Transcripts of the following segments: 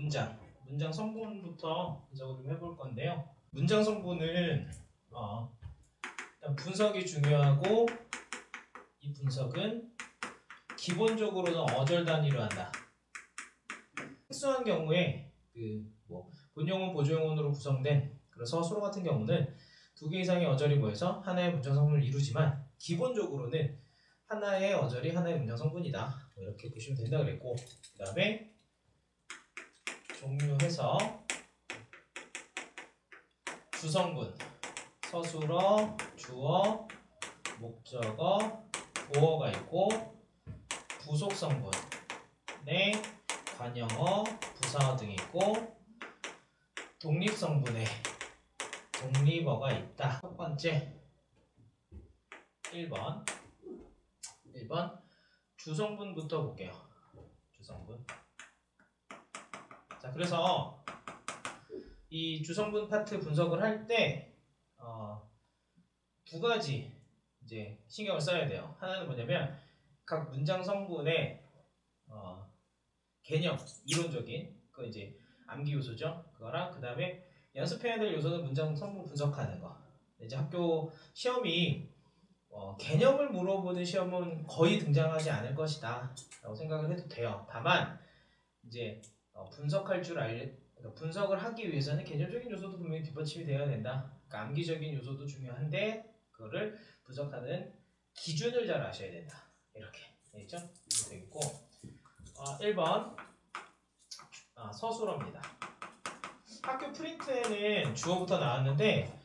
문장 성분부터 분석을 좀 해볼 건데요. 문장 성분은 일단 분석이 중요하고, 이 분석은 기본적으로는 어절 단위로 한다. 특수한 경우에 본용언, 보조용언으로 구성된 그런 서술어 같은 경우는 2개 이상의 어절이 모여서 하나의 문장 성분을 이루지만, 기본적으로는 하나의 어절이 하나의 문장 성분이다. 이렇게 보시면 된다 그랬고, 그 다음에 종류해서 주성분, 서술어, 주어, 목적어, 보어가 있고, 부속성분에 관형어, 부사어 등이 있고, 독립성분에 독립어가 있다. 첫 번째 1번 주성분부터 볼게요. 주성분. 자, 그래서 이 주성분 파트 분석을 할 때 두 가지 이제 신경을 써야 돼요. 하나는 뭐냐면 각 문장 성분의 개념, 이론적인 그 이제 암기 요소죠. 그거랑 그 다음에 연습해야 될 요소는 문장 성분 분석하는 거. 이제 학교 시험이 개념을 물어보는 시험은 거의 등장하지 않을 것이다 라고 생각을 해도 돼요. 다만 이제 분석할 줄 분석을 하기 위해서는 개념적인 요소도 분명히 뒷받침이 되어야 된다. 그러니까 암기적인 요소도 중요한데 그거를 분석하는 기준을 잘 아셔야 된다. 이렇게 되겠죠? 이렇게 되겠고, 1번 서술어입니다. 학교 프린트에는 주어부터 나왔는데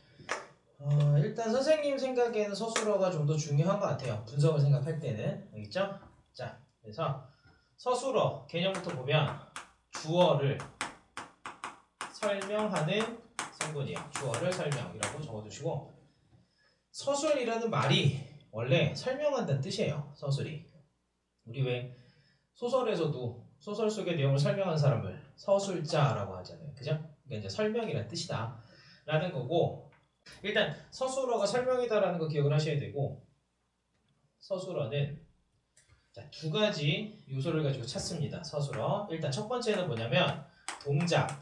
일단 선생님 생각에는 서술어가 좀 더 중요한 것 같아요. 분석을 생각할 때는. 알겠죠? 자, 그래서 서술어 개념부터 보면 주어를 설명하는 성분이에요. 주어를 설명이라고 적어두시고, 서술이라는 말이 원래 설명한다는 뜻이에요. 서술이. 우리 왜 소설에서도 소설 속의 내용을 설명한 사람을 서술자라고 하잖아요. 그죠? 그러니까 이제 설명이라는 뜻이다 라는 거고, 일단 서술어가 설명이다라는 거 기억을 하셔야 되고, 서술어는 두 가지 요소를 가지고 찾습니다. 서술어. 일단 첫 번째는 뭐냐면 동작을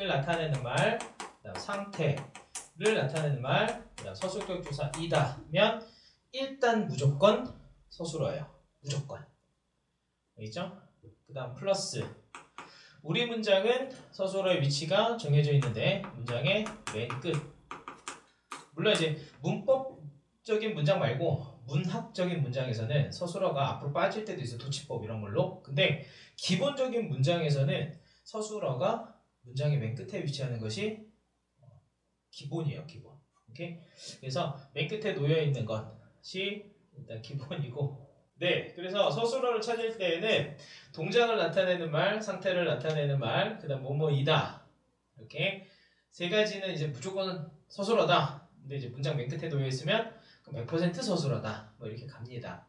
나타내는 말, 그다음 상태를 나타내는 말, 그다음 서술격 조사 이다면 일단 무조건 서술어예요. 무조건. 알겠죠? 그 다음 플러스, 우리 문장은 서술어의 위치가 정해져 있는데 문장의 맨 끝. 물론 이제 문법적인 문장 말고 문학적인 문장에서는 서술어가 앞으로 빠질 때도 있어요. 도치법 이런 걸로. 근데 기본적인 문장에서는 서술어가 문장의 맨 끝에 위치하는 것이 기본이에요. 기본. 오케이? 그래서 맨 끝에 놓여 있는 것이 일단 기본이고, 네, 그래서 서술어를 찾을 때에는 동작을 나타내는 말, 상태를 나타내는 말, 그 다음 뭐뭐이다, 이렇게 세 가지는 이제 무조건 서술어다. 근데 이제 문장 맨 끝에 놓여 있으면 100% 서술어다. 뭐 이렇게 갑니다.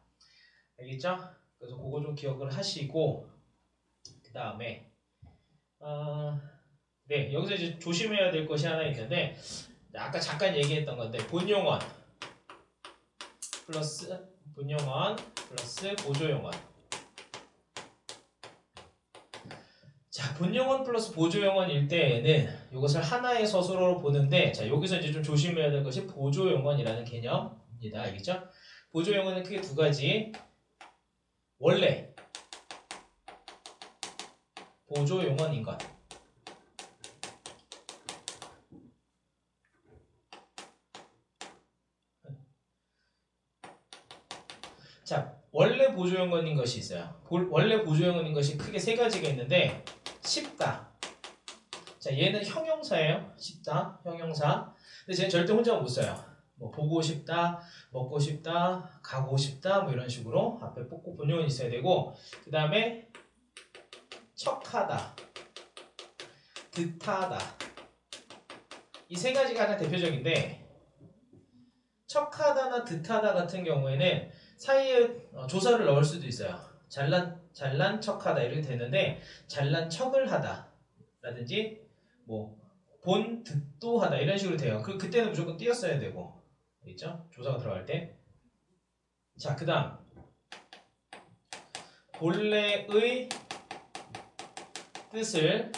알겠죠? 그래서 그거 좀 기억을 하시고, 그 다음에 네, 여기서 이제 조심해야 될 것이 하나 있는데, 아까 잠깐 얘기했던 건데 본용언 플러스 보조용언. 자, 본용언 플러스 보조용언일 때에는 이것을 하나의 서술어로 보는데, 자, 여기서 이제 좀 조심해야 될 것이 보조용언이라는 개념입니다. 알겠죠? 보조용언은 크게 두 가지. 원래 보조용언인 것. 자, 원래 보조용언인 것이 있어요. 원래 보조용언인 것이 크게 세 가지가 있는데, 쉽다. 자, 얘는 형용사예요. 쉽다, 형용사. 근데 쟤는 절대 혼자 못 써요. 뭐 보고 싶다, 먹고 싶다, 가고 싶다, 뭐 이런 식으로 앞에 꼭 본용은 있어야 되고, 그 다음에 척하다, 듯하다. 이 세 가지가 가장 대표적인데, 척하다나 듯하다 같은 경우에는 사이에 조사를 넣을 수도 있어요. 잘난 척하다 이렇게 되는데, 잘난 척을 하다 라든지 뭐 본 듯도 하다 이런 식으로 돼요. 그때는 무조건 띄었어야 되고, 알겠죠? 조사가 들어갈 때. 자, 그 다음 본래의 뜻을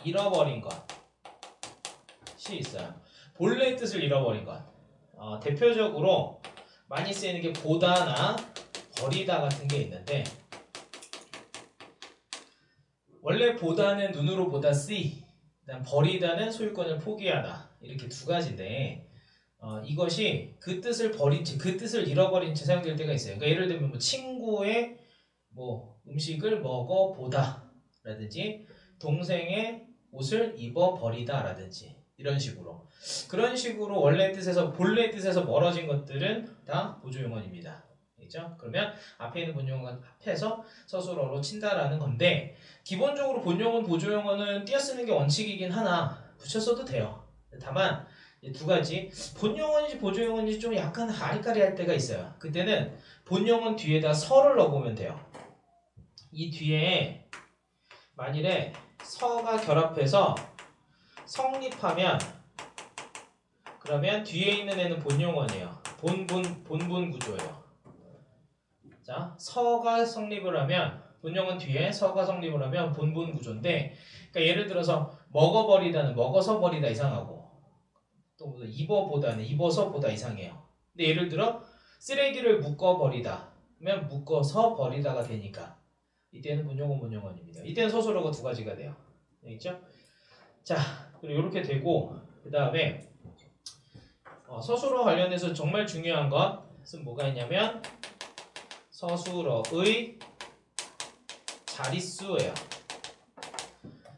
잃어버린 것이 있어요. 본래의 뜻을 잃어버린 것. 대표적으로 많이 쓰이는 게 보다나 버리다 같은 게 있는데, 원래 보다는 눈으로 보다 see, 그다음 버리다는 소유권을 포기하다, 이렇게 두 가지인데, 이것이 그 뜻을 버린 채, 그 뜻을 잃어버린 채 사용될 때가 있어요. 그러니까 예를 들면 뭐 친구의 뭐 음식을 먹어 보다 라든지 동생의 옷을 입어 버리다 라든지 이런 식으로, 그런 식으로 원래 뜻에서 본래 뜻에서 멀어진 것들은 다 보조용언입니다. 그렇죠? 그러면 앞에 있는 본용어가 합해서 서술어로 친다라는 건데, 기본적으로 본용은 보조용어는 띄어쓰는 게 원칙이긴 하나 붙였어도 돼요. 다만 두 가지, 본용어인지 보조용어인지 좀 약간 아리까리할 때가 있어요. 그때는 본용은 뒤에다 서를 넣어보면 돼요. 이 뒤에 만일에 서가 결합해서 성립하면, 그러면 뒤에 있는 애는 본용어예요. 본분 구조예요. 자, 서가 성립을 하면, 본용은 뒤에 서가 성립을 하면 본분 구조인데, 그러니까 예를 들어서 먹어버리다는 먹어서 버리다 이상하고, 또 입어보다는 입어서 보다 이상해요. 근데 예를 들어 쓰레기를 묶어버리다 하면 묶어서 버리다가 되니까 이때는 본용어입니다. 이때는 서술어가 두 가지가 돼요. 알겠죠? 자, 그리고 이렇게 되고, 그 다음에 서술어 관련해서 정말 중요한 것은 뭐가 있냐면 서술어의 자릿수예요.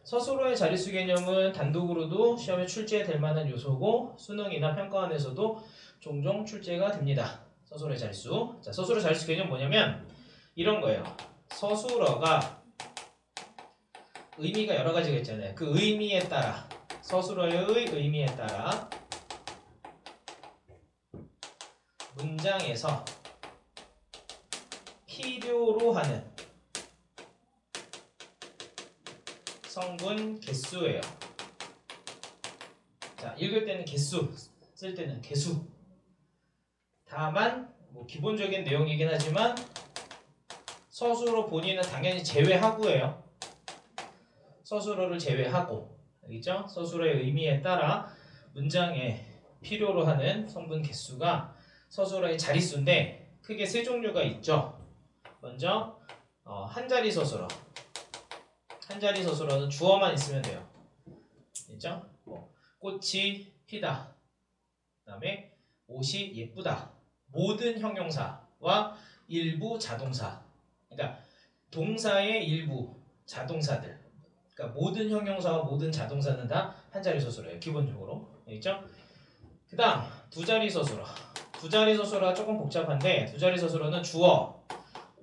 서술어의 자릿수 개념은 단독으로도 시험에 출제될 만한 요소고, 수능이나 평가원에서도 종종 출제가 됩니다. 서술어의 자릿수. 자, 서술어 자릿수 개념 뭐냐면 이런 거예요. 서술어가 의미가 여러 가지가 있잖아요. 그 의미에 따라, 서술어의 의미에 따라 문장에서 필요로 하는 성분 개수예요. 자, 읽을 때는 개수, 쓸 때는 개수. 다만 뭐 기본적인 내용이긴 하지만 서술어 본인은 당연히 제외하고예요. 서술어를 제외하고, 알겠죠? 서술어의 의미에 따라 문장에 필요로 하는 성분 개수가 서술어의 자릿수인데, 크게 세 종류가 있죠. 먼저 한자리 서술어. 한자리 서술어는 주어만 있으면 돼요. 그렇죠? 꽃이 피다, 그 다음에 옷이 예쁘다. 모든 형용사와 일부 자동사, 그러니까 동사의 일부 자동사들, 그러니까 모든 형용사와 모든 자동사는 다 한자리 서술어예요. 기본적으로. 알겠죠? 그 다음 두자리 서술어. 두자리 서술어가 조금 복잡한데, 두자리 서술어는 주어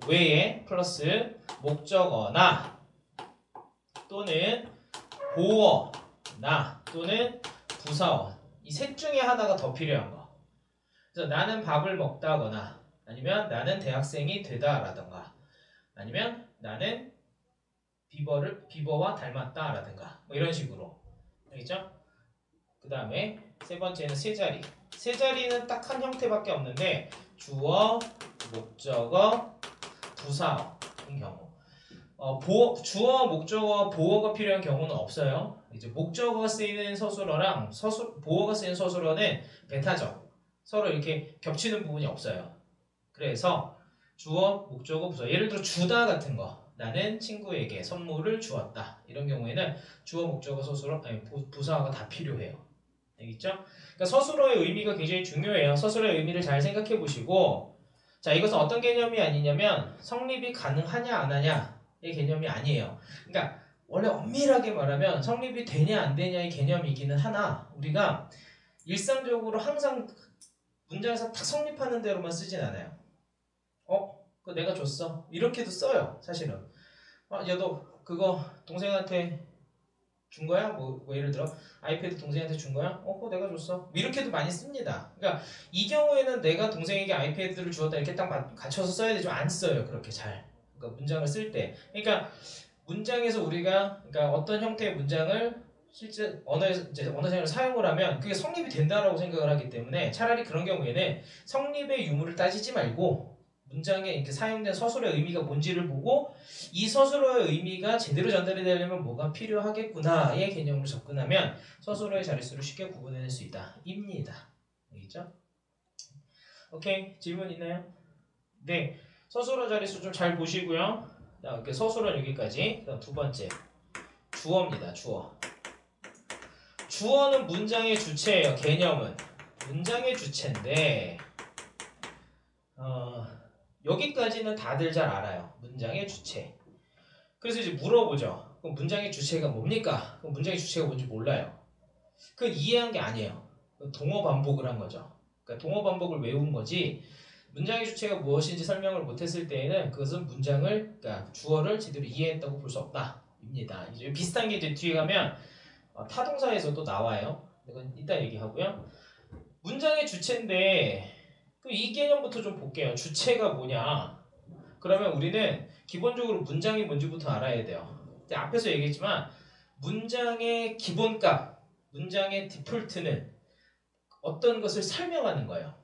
외에 플러스 목적어나 또는 보어나 또는 부사어, 이 셋 중에 하나가 더 필요한 거. 그래서 나는 밥을 먹다거나, 아니면 나는 대학생이 되다라든가, 아니면 나는 비버와 닮았다라든가, 뭐 이런 식으로. 알겠죠? 그 다음에 세 번째는 세자리. 세자리는 딱 한 형태밖에 없는데 주어, 목적어, 부사어 같은 경우. 주어, 목적어, 보어가 필요한 경우는 없어요. 이제 목적어가 쓰이는 서술어랑 보어가 쓰이는 서술어는 배타적, 서로 이렇게 겹치는 부분이 없어요. 그래서 주어, 목적어, 부사어. 예를 들어 주다 같은 거, 나는 친구에게 선물을 주었다. 이런 경우에는 주어, 목적어, 서술어, 부사어가 다 필요해요. 알겠죠? 그러니까 서술어의 의미가 굉장히 중요해요. 서술어의 의미를 잘 생각해 보시고, 자, 이것은 어떤 개념이 아니냐면 성립이 가능하냐 안 하냐의 개념이 아니에요. 그러니까 원래 엄밀하게 말하면 성립이 되냐 안 되냐의 개념이기는 하나, 우리가 일상적으로 항상 문장에서 딱 성립하는 대로만 쓰진 않아요. 그거 내가 줬어, 이렇게도 써요. 사실은 야, 너 그거 동생한테 준 거야? 뭐 예를 들어 아이패드 동생한테 준 거야? 그거 내가 줬어. 이렇게도 많이 씁니다. 그러니까 이 경우에는 내가 동생에게 아이패드를 주었다 이렇게 딱 갖춰서 써야 되지만 안 써요. 그렇게 잘. 그러니까 문장을 쓸 때. 그러니까 문장에서 우리가, 그러니까 어떤 형태의 문장을 실제 언어생활을 사용을 하면 그게 성립이 된다라고 생각을 하기 때문에 차라리 그런 경우에는 성립의 유무를 따지지 말고 문장에 이렇게 사용된 서술어의 의미가 뭔지를 보고 이 서술어의 의미가 제대로 전달이 되려면 뭐가 필요하겠구나의 개념으로 접근하면 서술어의 자릿수를 쉽게 구분해낼 수 있다. 입니다. 알겠죠? 오케이. 질문 있나요? 네. 서술어 자릿수 좀 잘 보시고요. 이렇게 서술어 여기까지. 그다음 두 번째. 주어입니다. 주어. 주어는 문장의 주체예요. 개념은. 문장의 주체인데 여기까지는 다들 잘 알아요. 문장의 주체. 그래서 이제 물어보죠. 그럼 문장의 주체가 뭡니까? 그럼 문장의 주체가 뭔지 몰라요. 그건 이해한 게 아니에요. 동어 반복을 한 거죠. 그러니까 동어 반복을 외운 거지 문장의 주체가 무엇인지 설명을 못했을 때에는 그것은 문장을, 그러니까 주어를 제대로 이해했다고 볼 수 없다. 입니다. 이제 비슷한 게 이제 뒤에 가면 타동사에서도 나와요. 이건 이따 얘기하고요. 문장의 주체인데 이 개념부터 좀 볼게요. 주체가 뭐냐? 그러면 우리는 기본적으로 문장이 뭔지부터 알아야 돼요. 앞에서 얘기했지만 문장의 기본값, 문장의 디폴트는 어떤 것을 설명하는 거예요.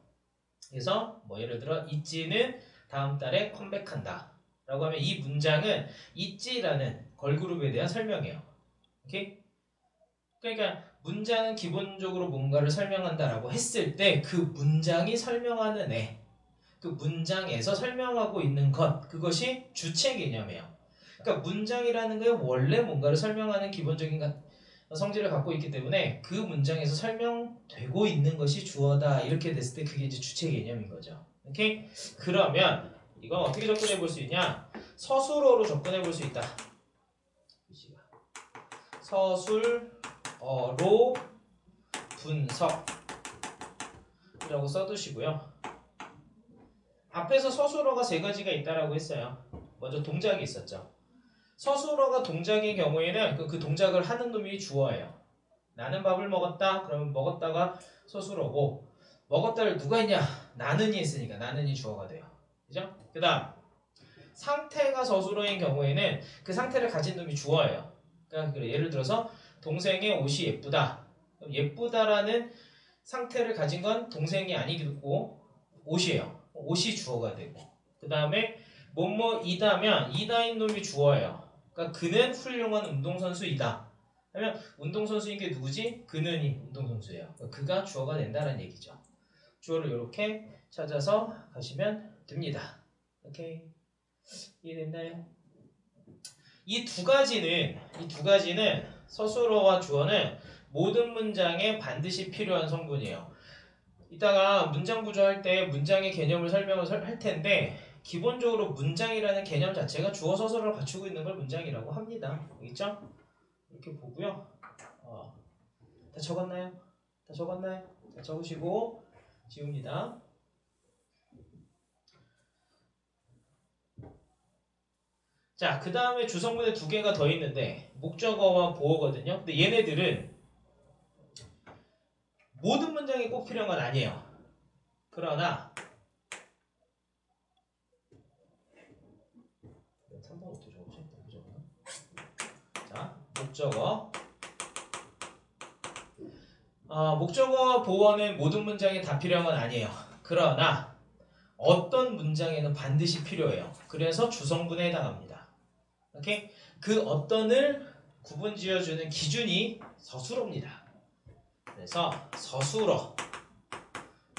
그래서 뭐 예를 들어 있지는 다음 달에 컴백한다 라고 하면 이 문장은 있지라는 걸그룹에 대한 설명이에요. 오케이? 그러니까 문장은 기본적으로 뭔가를 설명한다라고 했을 때 그 문장이 설명하는 그 문장에서 설명하고 있는 것, 그것이 주체 개념이에요. 그러니까 문장이라는 게 원래 뭔가를 설명하는 기본적인 성질을 갖고 있기 때문에 그 문장에서 설명되고 있는 것이 주어다. 이렇게 됐을 때 그게 이제 주체 개념인 거죠. 오케이? 그러면 이건 어떻게 접근해 볼 수 있냐? 서술어로 접근해 볼 수 있다. 서술어로 분석이라고 써두시고요. 앞에서 서술어가 세 가지가 있다라고 했어요. 먼저 동작이 있었죠. 서술어가 동작인 경우에는 그 동작을 하는 놈이 주어예요. 나는 밥을 먹었다. 그러면 먹었다가 서술어고 먹었다를 누가 했냐? 나는이 했으니까 나는이 주어가 돼요. 그죠? 그 다음 상태가 서술어인 경우에는 그 상태를 가진 놈이 주어예요. 그러니까 예를 들어서 동생의 옷이 예쁘다. 그럼 예쁘다라는 상태를 가진 건 동생이 아니고 옷이에요. 옷이 주어가 되고 그 다음에 뭐뭐이다면 이다인 놈이 주어예요. 그러니까 그는 훌륭한 운동선수이다. 하면 운동선수인 게 누구지? 그는이 운동선수예요. 그러니까 그가 주어가 된다는 얘기죠. 주어를 이렇게 찾아서 가시면 됩니다. 오케이. 이해됐나요? 이 두 가지는 서술어와 주어는 모든 문장에 반드시 필요한 성분이에요. 이따가 문장 구조할 때 문장의 개념을 설명을 할 텐데 기본적으로 문장이라는 개념 자체가 주어 서술어를 갖추고 있는 걸 문장이라고 합니다. 알겠죠? 이렇게 보고요. 다 적었나요? 다 적으시고 지웁니다. 자, 그 다음에 주성분에 두 개가 더 있는데 목적어와 보어거든요. 근데 얘네들은 모든 문장이 꼭 필요한 건 아니에요. 그러나 3번 어떻게 적었지? 자, 목적어. 목적어와 보어는 모든 문장에 다 필요한 건 아니에요. 그러나 어떤 문장에는 반드시 필요해요. 그래서 주성분에 해당합니다. 오케이? 그 어떤을 구분 지어주는 기준이 서술어입니다. 그래서 서술어.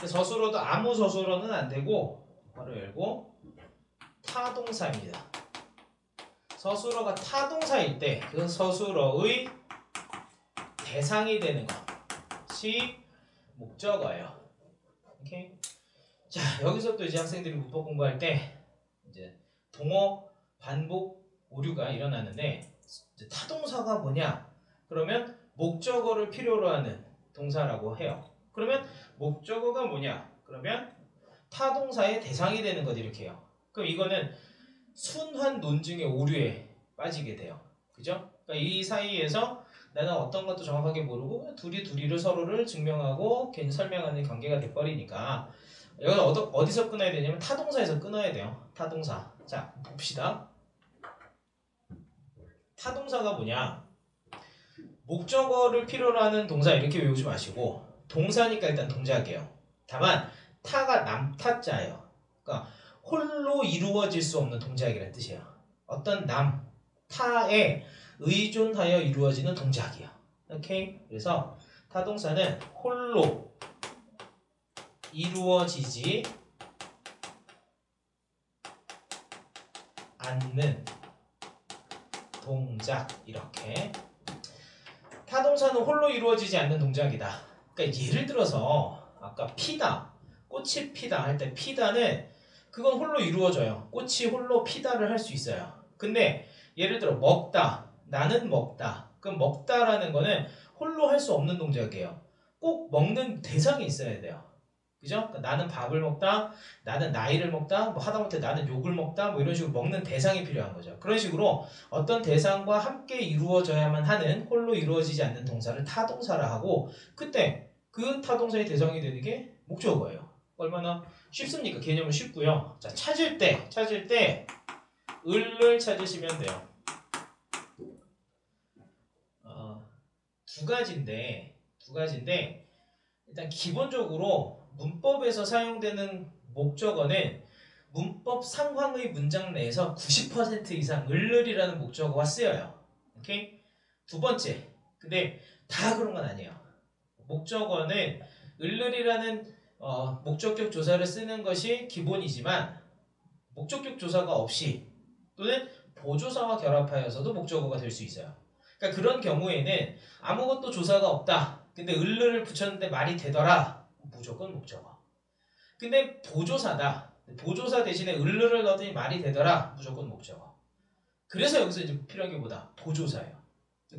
서술어도 아무 서술어는 안 되고 바로 열고 타동사입니다. 서술어가 타동사일 때 그 서술어의 대상이 되는 것이 목적어예요. 오케이? 자, 여기서 또 이제 학생들이 문법 공부할 때 이제 동어 반복 오류가 일어나는데 이제 타동사가 뭐냐? 그러면 목적어를 필요로 하는 동사라고 해요. 그러면 목적어가 뭐냐? 그러면 타동사의 대상이 되는 것 이렇게 해요. 그럼 이거는 순환 논증의 오류에 빠지게 돼요. 그죠? 그러니까 이 사이에서 나는 어떤 것도 정확하게 모르고 둘이를 서로를 증명하고 괜히 설명하는 관계가 돼버리니까 이건 어디서 끊어야 되냐면 타동사에서 끊어야 돼요. 타동사. 자, 봅시다. 타동사가 뭐냐? 목적어를 필요로 하는 동사 이렇게 외우지 마시고 동사니까 일단 동작이에요. 다만 타가 남타자예요. 그러니까 홀로 이루어질 수 없는 동작이라는 뜻이에요. 어떤 타에 의존하여 이루어지는 동작이에요. 오케이? 그래서 타동사는 홀로 이루어지지 않는 동작. 이렇게 타동사는 홀로 이루어지지 않는 동작이다. 그러니까 예를 들어서 아까 피다, 꽃이 피다 할 때 피다는 그건 홀로 이루어져요. 꽃이 홀로 피다를 할 수 있어요. 근데 예를 들어 먹다, 나는 먹다. 그럼 먹다라는 거는 홀로 할 수 없는 동작이에요. 꼭 먹는 대상이 있어야 돼요. 그죠? 그러니까 나는 밥을 먹다, 나는 나이를 먹다, 뭐 하다못해 나는 욕을 먹다, 뭐 이런 식으로 먹는 대상이 필요한 거죠. 그런 식으로 어떤 대상과 함께 이루어져야만 하는 홀로 이루어지지 않는 동사를 타동사라 하고, 그때 그 타동사의 대상이 되는 게 목적어예요. 얼마나 쉽습니까? 개념은 쉽고요. 자, 찾을 때 을을 찾으시면 돼요. 두 가지인데 일단 기본적으로 문법에서 사용되는 목적어는 문법 상황의 문장 내에서 90% 이상 을을이라는 목적어가 쓰여요. 오케이? 두 번째, 근데 다 그런 건 아니에요. 목적어는 을을이라는 목적격 조사를 쓰는 것이 기본이지만 목적격 조사가 없이 또는 보조사와 결합하여서도 목적어가 될 수 있어요. 그러니까 그런 경우에는 아무것도 조사가 없다. 근데 을을 붙였는데 말이 되더라. 무조건 목적어. 근데 보조사다. 보조사 대신에 을을 넣더니 말이 되더라. 무조건 목적어. 그래서 여기서 이제 필요한 게 뭐다? 보조사예요.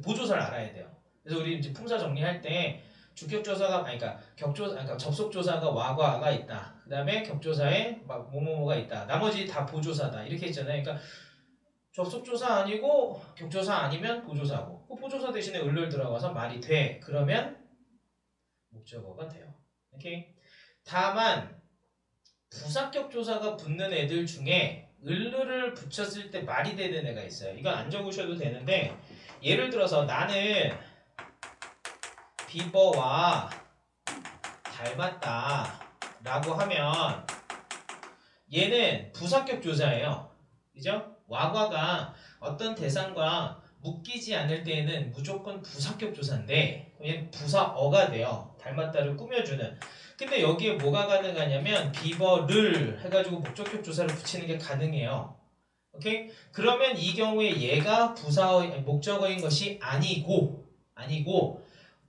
보조사를 알아야 돼요. 그래서 우리 이제 품사 정리할 때 주격조사가 그러니까 접속조사가 와가 있다. 그 다음에 격조사에 막 뭐뭐뭐가 있다. 나머지 다 보조사다. 이렇게 했잖아요. 그러니까 접속조사 아니고 격조사 아니면 보조사고, 그 보조사 대신에 을을 들어가서 말이 돼. 그러면 목적어가 돼요. 오케이? 다만 부사격 조사가 붙는 애들 중에 을을 붙였을 때 말이 되는 애가 있어요. 이건 안 적으셔도 되는데, 예를 들어서 나는 비버와 닮았다 라고 하면 얘는 부사격 조사예요. 그죠? 와과가 어떤 대상과 묶이지 않을 때에는 무조건 부사격 조사인데 얘는 부사어가 돼요. 닮았다를 꾸며주는. 근데 여기에 뭐가 가능하냐면 비버를 해가지고 목적격 조사를 붙이는 게 가능해요. 오케이? 그러면 이 경우에 얘가 목적어인 것이 아니고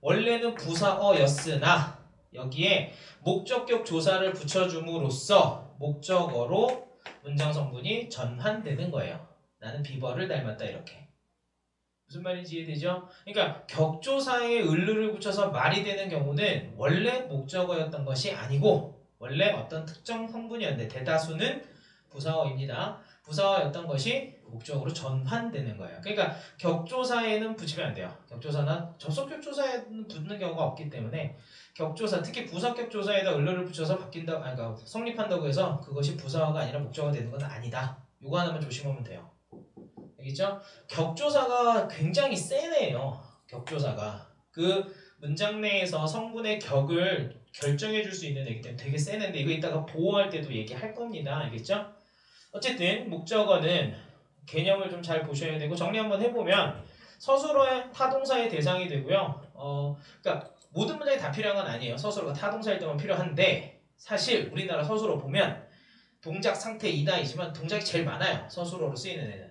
원래는 부사어였으나 여기에 목적격 조사를 붙여줌으로써 목적어로 문장 성분이 전환되는 거예요. 나는 비버를 닮았다. 이렇게. 무슨 말인지 이해되죠? 그러니까 격조사에 을을 붙여서 말이 되는 경우는 원래 목적어였던 것이 아니고 원래 어떤 특정 성분이었는데 대다수는 부사어입니다. 부사어였던 것이 목적어로 전환되는 거예요. 그러니까 격조사에는 붙이면 안 돼요. 격조사나 접속격조사에는 붙는 경우가 없기 때문에 격조사, 특히 부사격조사에다 을을 붙여서 그러니까 성립한다고 해서 그것이 부사어가 아니라 목적어가 되는 건 아니다. 요거 하나만 조심하면 돼요. 알겠죠? 격조사가 굉장히 센 애예요. 격조사가 그 문장 내에서 성분의 격을 결정해 줄 수 있는 애기 때문에 되게 센 애인데, 이거 이따가 보호할 때도 얘기할 겁니다. 알겠죠? 어쨌든 목적어는 개념을 좀 잘 보셔야 되고, 정리 한번 해보면 서술어의 타동사의 대상이 되고요. 그러니까 모든 문장이 다 필요한 건 아니에요. 서술어가 타동사일 때만 필요한데, 사실 우리나라 서술어 보면 동작, 상태, 이다이지만 동작이 제일 많아요. 서술어로 쓰이는 애는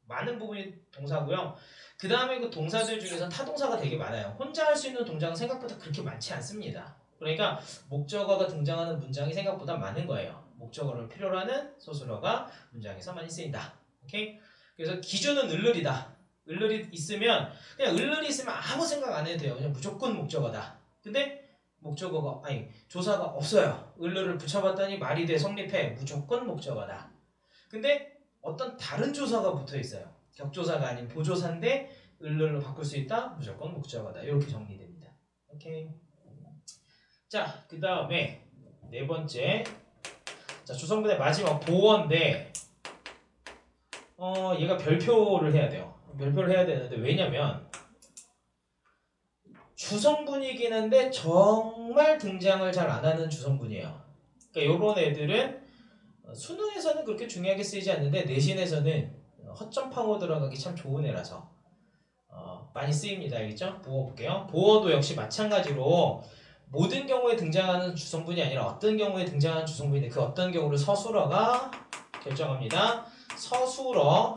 많은 부분이 동사고요. 그 다음에 그 동사들 중에서 타동사가 되게 많아요. 혼자 할 수 있는 동작은 생각보다 그렇게 많지 않습니다. 그러니까 목적어가 등장하는 문장이 생각보다 많은 거예요. 목적어를 필요로 하는 서술어가 문장에서 많이 쓰인다. 오케이? 그래서 기준은 을을이다. 을을이 있으면 그냥 을을이 있으면 아무 생각 안 해도 돼요. 그냥 무조건 목적어다. 근데 조사가 없어요. 을을을 붙여봤더니 말이 돼, 성립해. 무조건 목적어다. 근데 어떤 다른 조사가 붙어 있어요. 격조사가 아닌 보조사인데 을을로 바꿀 수 있다. 무조건 목적어다. 이렇게 정리됩니다. 오케이. 자, 그 다음에 네 번째. 자, 주성분의 마지막 보어인데, 얘가 별표를 해야 돼요. 별표를 해야 되는데, 왜냐면 주성분이긴 한데 정말 등장을 잘 안 하는 주성분이에요. 그러니까 요런 애들은 수능에서는 그렇게 중요하게 쓰이지 않는데 내신에서는 허점파고 들어가기 참 좋은 애라서 많이 쓰입니다. 알겠죠? 보어 볼게요. 보어도 역시 마찬가지로 모든 경우에 등장하는 주성분이 아니라 어떤 경우에 등장하는 주성분인데 그 어떤 경우를 서술어가 결정합니다. 서술어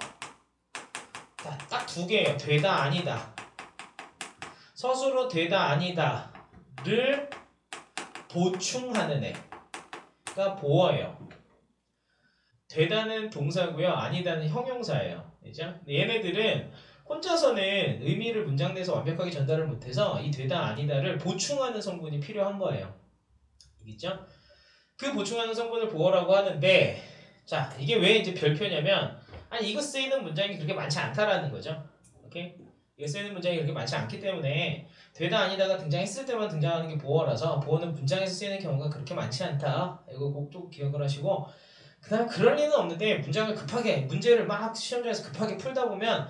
딱 두 개예요. 되다 아니다. 서술어 되다 아니다를 보충하는 애가 보어예요. 되다는 동사고요. 아니다는 형용사예요. 그죠? 얘네들은 혼자서는 의미를 문장 내에서 완벽하게 전달을 못해서 이 되다 아니다를 보충하는 성분이 필요한 거예요. 알겠죠? 그 보충하는 성분을 보어라고 하는데 자 이게 왜 이제 별표냐면 아니 이거 쓰이는 문장이 그렇게 많지 않다라는 거죠. 오케이? 이거 쓰이는 문장이 그렇게 많지 않기 때문에 되다 아니다가 등장했을 때만 등장하는 게 보어라서 보어는 문장에서 쓰이는 경우가 그렇게 많지 않다. 이거 꼭 또 기억을 하시고 그 다음에 그럴 리는 없는데 문장을 급하게 문제를 막 시험장에서 급하게 풀다 보면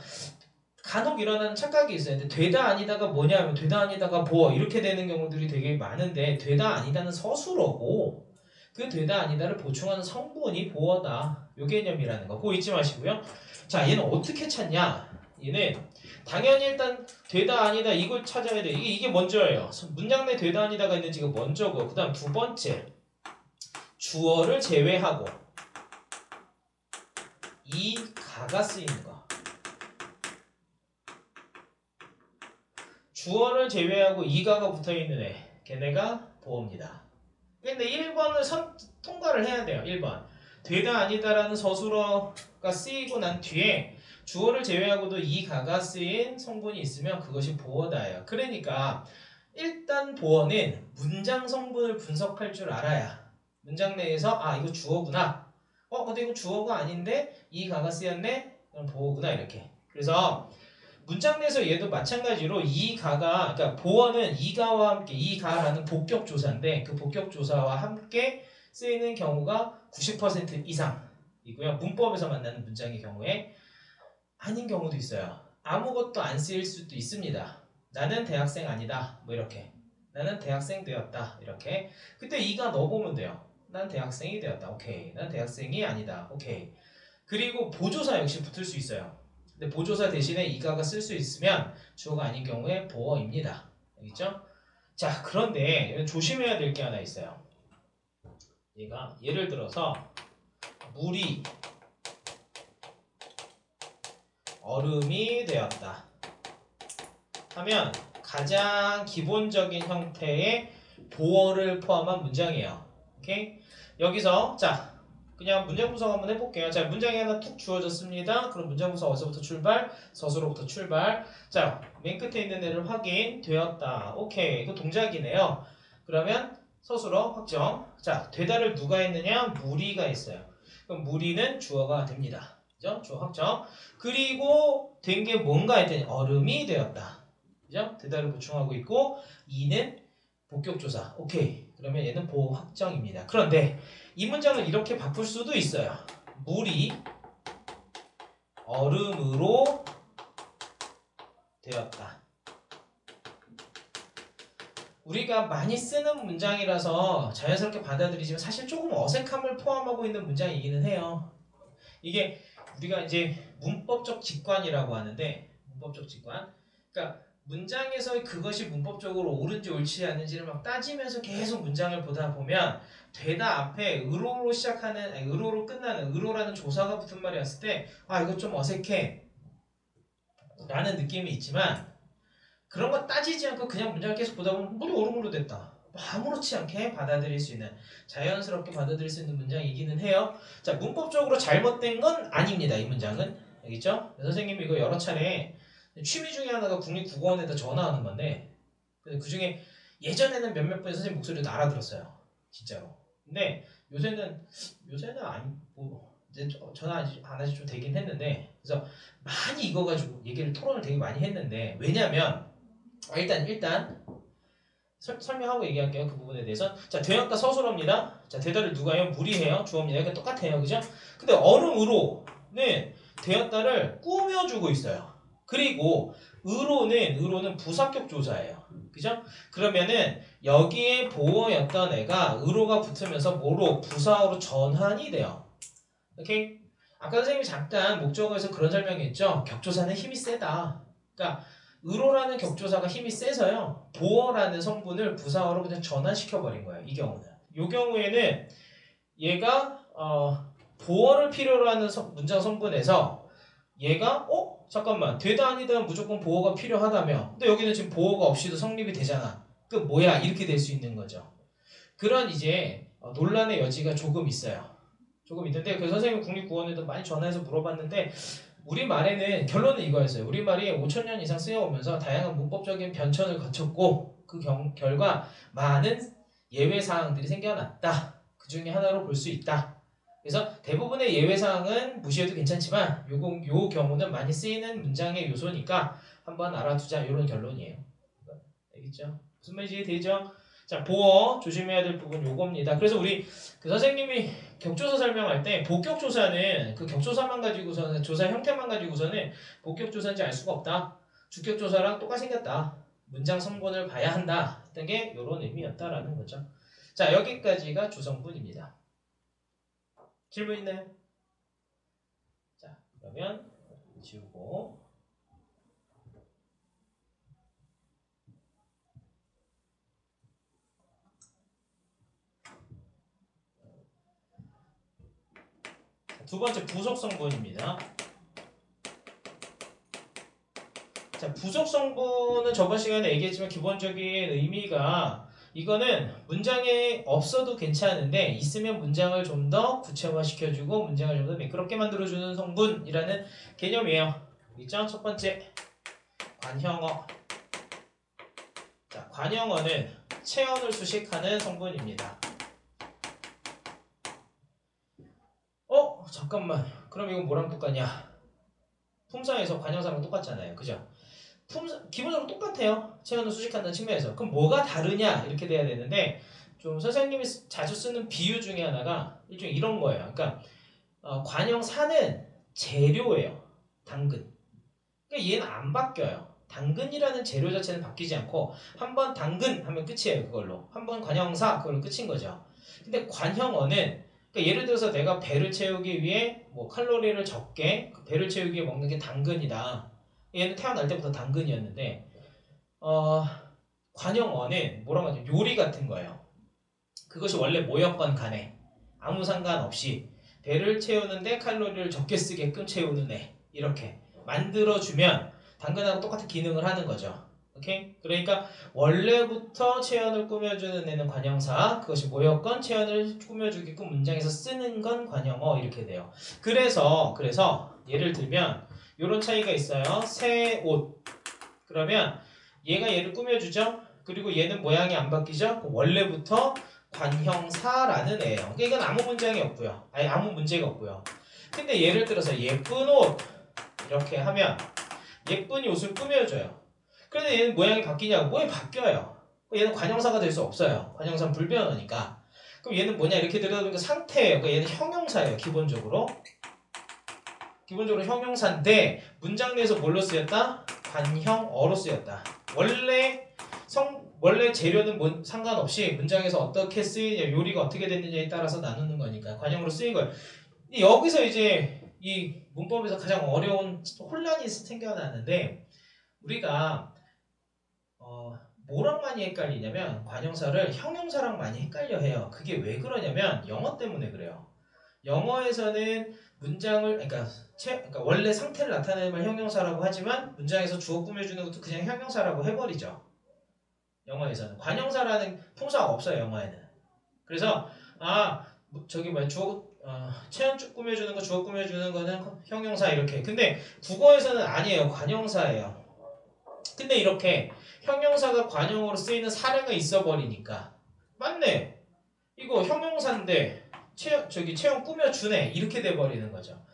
간혹 일어나는 착각이 있어요. 근데 되다 아니다가 뭐냐면 되다 아니다가 보어 이렇게 되는 경우들이 되게 많은데 되다 아니다는 서술어고 그 되다 아니다를 보충하는 성분이 보어다. 요 개념이라는 거. 그거 잊지 마시고요. 자 얘는 어떻게 찾냐? 얘는 당연히 일단 되다 아니다 이걸 찾아야 돼. 이게 먼저예요. 문장 내 되다 아니다가 있는지가 먼저고 그 다음 두 번째 주어를 제외하고 이 가가 쓰이는 거. 주어를 제외하고 이가가 붙어있는 애 걔네가 보어입니다. 근데 1번을 통과를 해야 돼요. 1번 되다 아니다라는 서술어가 쓰이고 난 뒤에 주어를 제외하고도 이가가 쓰인 성분이 있으면 그것이 보어다예요. 그러니까 일단 보어는 문장 성분을 분석할 줄 알아야 문장 내에서 아 이거 주어구나 근데 이거 주어가 아닌데 이가가 쓰였네? 그럼 보어구나 이렇게. 그래서 문장 내에서 얘도 마찬가지로 이가가 그러니까 보어는 이가와 함께 이가라는 복격조사인데 그 복격조사와 함께 쓰이는 경우가 90% 이상이고요. 문법에서 만나는 문장의 경우에 아닌 경우도 있어요. 아무것도 안 쓰일 수도 있습니다. 나는 대학생 아니다. 뭐 이렇게. 나는 대학생 되었다. 이렇게. 그때 이가 넣어보면 돼요. 난 대학생이 되었다. 오케이. 난 대학생이 아니다. 오케이. 그리고 보조사 역시 붙을 수 있어요. 근데 보조사 대신에 이가가 쓸 수 있으면 주어가 아닌 경우에 보어입니다. 알겠죠? 자, 그런데 조심해야 될 게 하나 있어요. 얘가 예를 들어서 물이 얼음이 되었다 하면 가장 기본적인 형태의 보어를 포함한 문장이에요. 오케이? 여기서 자 그냥 문장 분석 한번 해볼게요. 자 문장이 하나 툭 주어졌습니다. 그럼 문장 분석 어디서부터 출발? 서술어부터 출발. 자 맨 끝에 있는 애를 확인되었다. 오케이 이거 동작이네요. 그러면 서술어 확정. 자 되다를 누가 했느냐? 무리가 있어요. 그럼 무리는 주어가 됩니다. 그죠? 주어 확정. 그리고 된 게 뭔가 했더니 얼음이 되었다. 그죠? 되다를 보충하고 있고 이는 복격조사. 오케이. 그러면 얘는 보호 확정입니다. 그런데 이 문장을 이렇게 바꿀 수도 있어요. 물이 얼음으로 되었다. 우리가 많이 쓰는 문장이라서 자연스럽게 받아들이지만 사실 조금 어색함을 포함하고 있는 문장이기는 해요. 이게 우리가 이제 문법적 직관이라고 하는데 문법적 직관. 그러니까 문장에서 그것이 문법적으로 옳은지 옳지 않은지를 막 따지면서 계속 문장을 보다 보면 되다 앞에 의로로 시작하는 의로로 끝나는 의로라는 조사가 붙은 말이 왔을 때 아 이거 좀 어색해 라는 느낌이 있지만 그런 거 따지지 않고 그냥 문장을 계속 보다 보면 물이 얼음으로 됐다. 아무렇지 않게 받아들일 수 있는 자연스럽게 받아들일 수 있는 문장이기는 해요. 자 문법적으로 잘못된 건 아닙니다. 이 문장은 알겠죠? 선생님이 이거 여러 차례 취미 중에 하나가 국립국어원에다 전화하는 건데 그 중에 예전에는 몇몇 분의 선생님 목소리도 알아들었어요. 진짜로. 근데 요새는 아니 뭐 이제 전화 안 하지 좀 되긴 했는데 그래서 많이 이거 가지고 얘기를 토론을 되게 많이 했는데 왜냐면 일단 설명하고 얘기할게요. 그 부분에 대해서. 자 되었다 서술어입니다. 자 되다를 누가 해요? 물이 해요. 주어입니다. 이거 똑같아요. 그죠? 근데 얼음으로는 되었다를 꾸며주고 있어요. 그리고 의로는 부사격 조사예요. 그죠? 그러면은 여기에 보어였던 애가 의로가 붙으면서 뭐로 부사어로 전환이 돼요. 오케이? 아까 선생님이 잠깐 목적어에서 그런 설명했죠. 격조사는 힘이 세다. 그러니까 의로라는 격조사가 힘이 세서요. 보어라는 성분을 부사어로 그냥 전환시켜버린 거예요. 이 경우는. 이 경우에는 얘가 보어를 필요로 하는 문장 성분에서 얘가 잠깐만 되다 아니다 무조건 보어가 필요하다며. 근데 여기는 지금 보어가 없이도 성립이 되잖아. 그 뭐야 이렇게 될 수 있는 거죠. 그런 이제 논란의 여지가 조금 있어요. 조금 있는데 그 선생님 국립국어원에도 많이 전화해서 물어봤는데 우리말에는 결론은 이거였어요. 우리말이 5,000년 이상 쓰여오면서 다양한 문법적인 변천을 거쳤고 그 결과 많은 예외사항들이 생겨났다. 그 중에 하나로 볼 수 있다. 그래서 대부분의 예외사항은 무시해도 괜찮지만 요 경우는 많이 쓰이는 문장의 요소니까 한번 알아두자 이런 결론이에요. 알겠죠? 무슨 말인지 이해되죠? 자, 보어 조심해야 될 부분 요겁니다. 그래서 우리 그 선생님이 격조사 설명할 때 복격조사는 그 격조사만 가지고서는 조사 형태만 가지고서는 복격조사인지 알 수가 없다. 주격조사랑 똑같이 생겼다. 문장 성분을 봐야 한다. 했던 게 이런 의미였다라는 거죠. 자, 여기까지가 주성분입니다. 질문 있나요? 자, 그러면 지우고 두 번째 부속 성분입니다. 자, 부속 성분은 저번 시간에 얘기했지만 기본적인 의미가 이거는 문장에 없어도 괜찮은데 있으면 문장을 좀 더 구체화시켜주고 문장을 좀 더 매끄럽게 만들어주는 성분이라는 개념이에요. 있죠? 첫 번째 관형어. 자, 관형어는 체언을 수식하는 성분입니다. 잠깐만. 그럼 이건 뭐랑 똑같냐? 품사에서 관형사랑 똑같잖아요. 그죠? 기본적으로 똑같아요. 체언을 수식한다는 측면에서. 그럼 뭐가 다르냐? 이렇게 돼야 되는데 좀 선생님이 자주 쓰는 비유 중에 하나가 일종의 이런 거예요. 그러니까 관형사는 재료예요. 당근. 그러니까 얘는 안 바뀌어요. 당근이라는 재료 자체는 바뀌지 않고 한번 당근 하면 끝이에요. 그걸로. 한번 관형사 그걸로 끝인 거죠. 근데 관형어는 그러니까 예를 들어서 내가 배를 채우기 위해 뭐 칼로리를 적게 배를 채우기 위해 먹는 게 당근이다. 얘는 태어날 때부터 당근이었는데 관형어는 뭐라고 하죠? 요리 같은 거예요. 그것이 원래 뭐였건 간에 아무 상관없이 배를 채우는데 칼로리를 적게 쓰게끔 채우는 애 이렇게 만들어주면 당근하고 똑같은 기능을 하는 거죠. 오케이? 그러니까 원래부터 체언을 꾸며주는 애는 관형사, 그것이 뭐였건 체언을 꾸며주게끔 문장에서 쓰는 건 관형어 이렇게 돼요. 그래서 예를 들면 이런 차이가 있어요. 새 옷. 그러면 얘가 얘를 꾸며주죠. 그리고 얘는 모양이 안 바뀌죠. 원래부터 관형사라는 애예요. 그러니까 이건 아무 문장이 없고요. 아무 문제가 없고요. 근데 예를 들어서 예쁜 옷 이렇게 하면 예쁜 옷을 꾸며줘요. 그런데 얘는 모양이 바뀌냐고? 모양이 바뀌어요. 얘는 관형사가 될 수 없어요. 관형사는 불변어니까. 그럼 얘는 뭐냐? 이렇게 들여다보니까 상태예요. 그러니까 얘는 형용사예요. 기본적으로 형용사인데 문장 내에서 뭘로 쓰였다? 관형어로 쓰였다. 원래 재료는 상관없이 문장에서 어떻게 쓰이냐, 요리가 어떻게 됐느냐에 따라서 나누는 거니까 관형으로 쓰인 거예요. 여기서 이제 이 문법에서 가장 어려운 혼란이 생겨나는데 우리가 뭐랑 많이 헷갈리냐면 관형사를 형용사랑 많이 헷갈려 해요. 그게 왜 그러냐면 영어 때문에 그래요. 영어에서는 문장을 그러니까 원래 상태를 나타내는 말 형용사라고 하지만 문장에서 주어 꾸며주는 것도 그냥 형용사라고 해버리죠. 영어에서는 관형사라는 품사가 없어요. 영어에는. 그래서 주어 체언 꾸며주는 거 주어 꾸며주는 거는 형용사 이렇게. 근데 국어에서는 아니에요. 관형사예요. 근데 이렇게 형용사가 관형어로 쓰이는 사례가 있어버리니까 맞네. 이거 형용사인데 체형 꾸며주네 이렇게 돼버리는 거죠.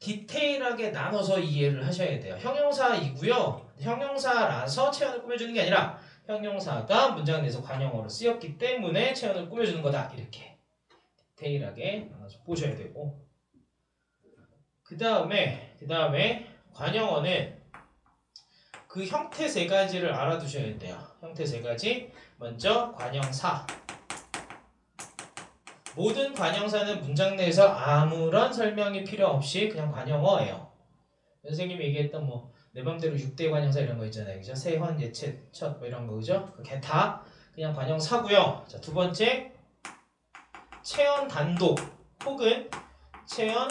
디테일하게 나눠서 이해를 하셔야 돼요. 형용사이고요. 형용사라서 체형을 꾸며주는 게 아니라 형용사가 문장 내에서 관형어로 쓰였기 때문에 체형을 꾸며주는 거다. 이렇게 디테일하게 나눠서 보셔야 되고 그 다음에 관형어는 그 형태 세 가지를 알아두셔야 돼요. 형태 세 가지. 먼저 관형사. 모든 관형사는 문장 내에서 아무런 설명이 필요 없이 그냥 관형어예요. 선생님이 얘기했던 뭐 내 맘대로 6대 관형사 이런 거 있잖아요. 그죠? 세헌, 예체, 첫 뭐 이런 거 그죠? 그게 다 그냥 관형사고요. 자, 두 번째 체언 단독 혹은 체언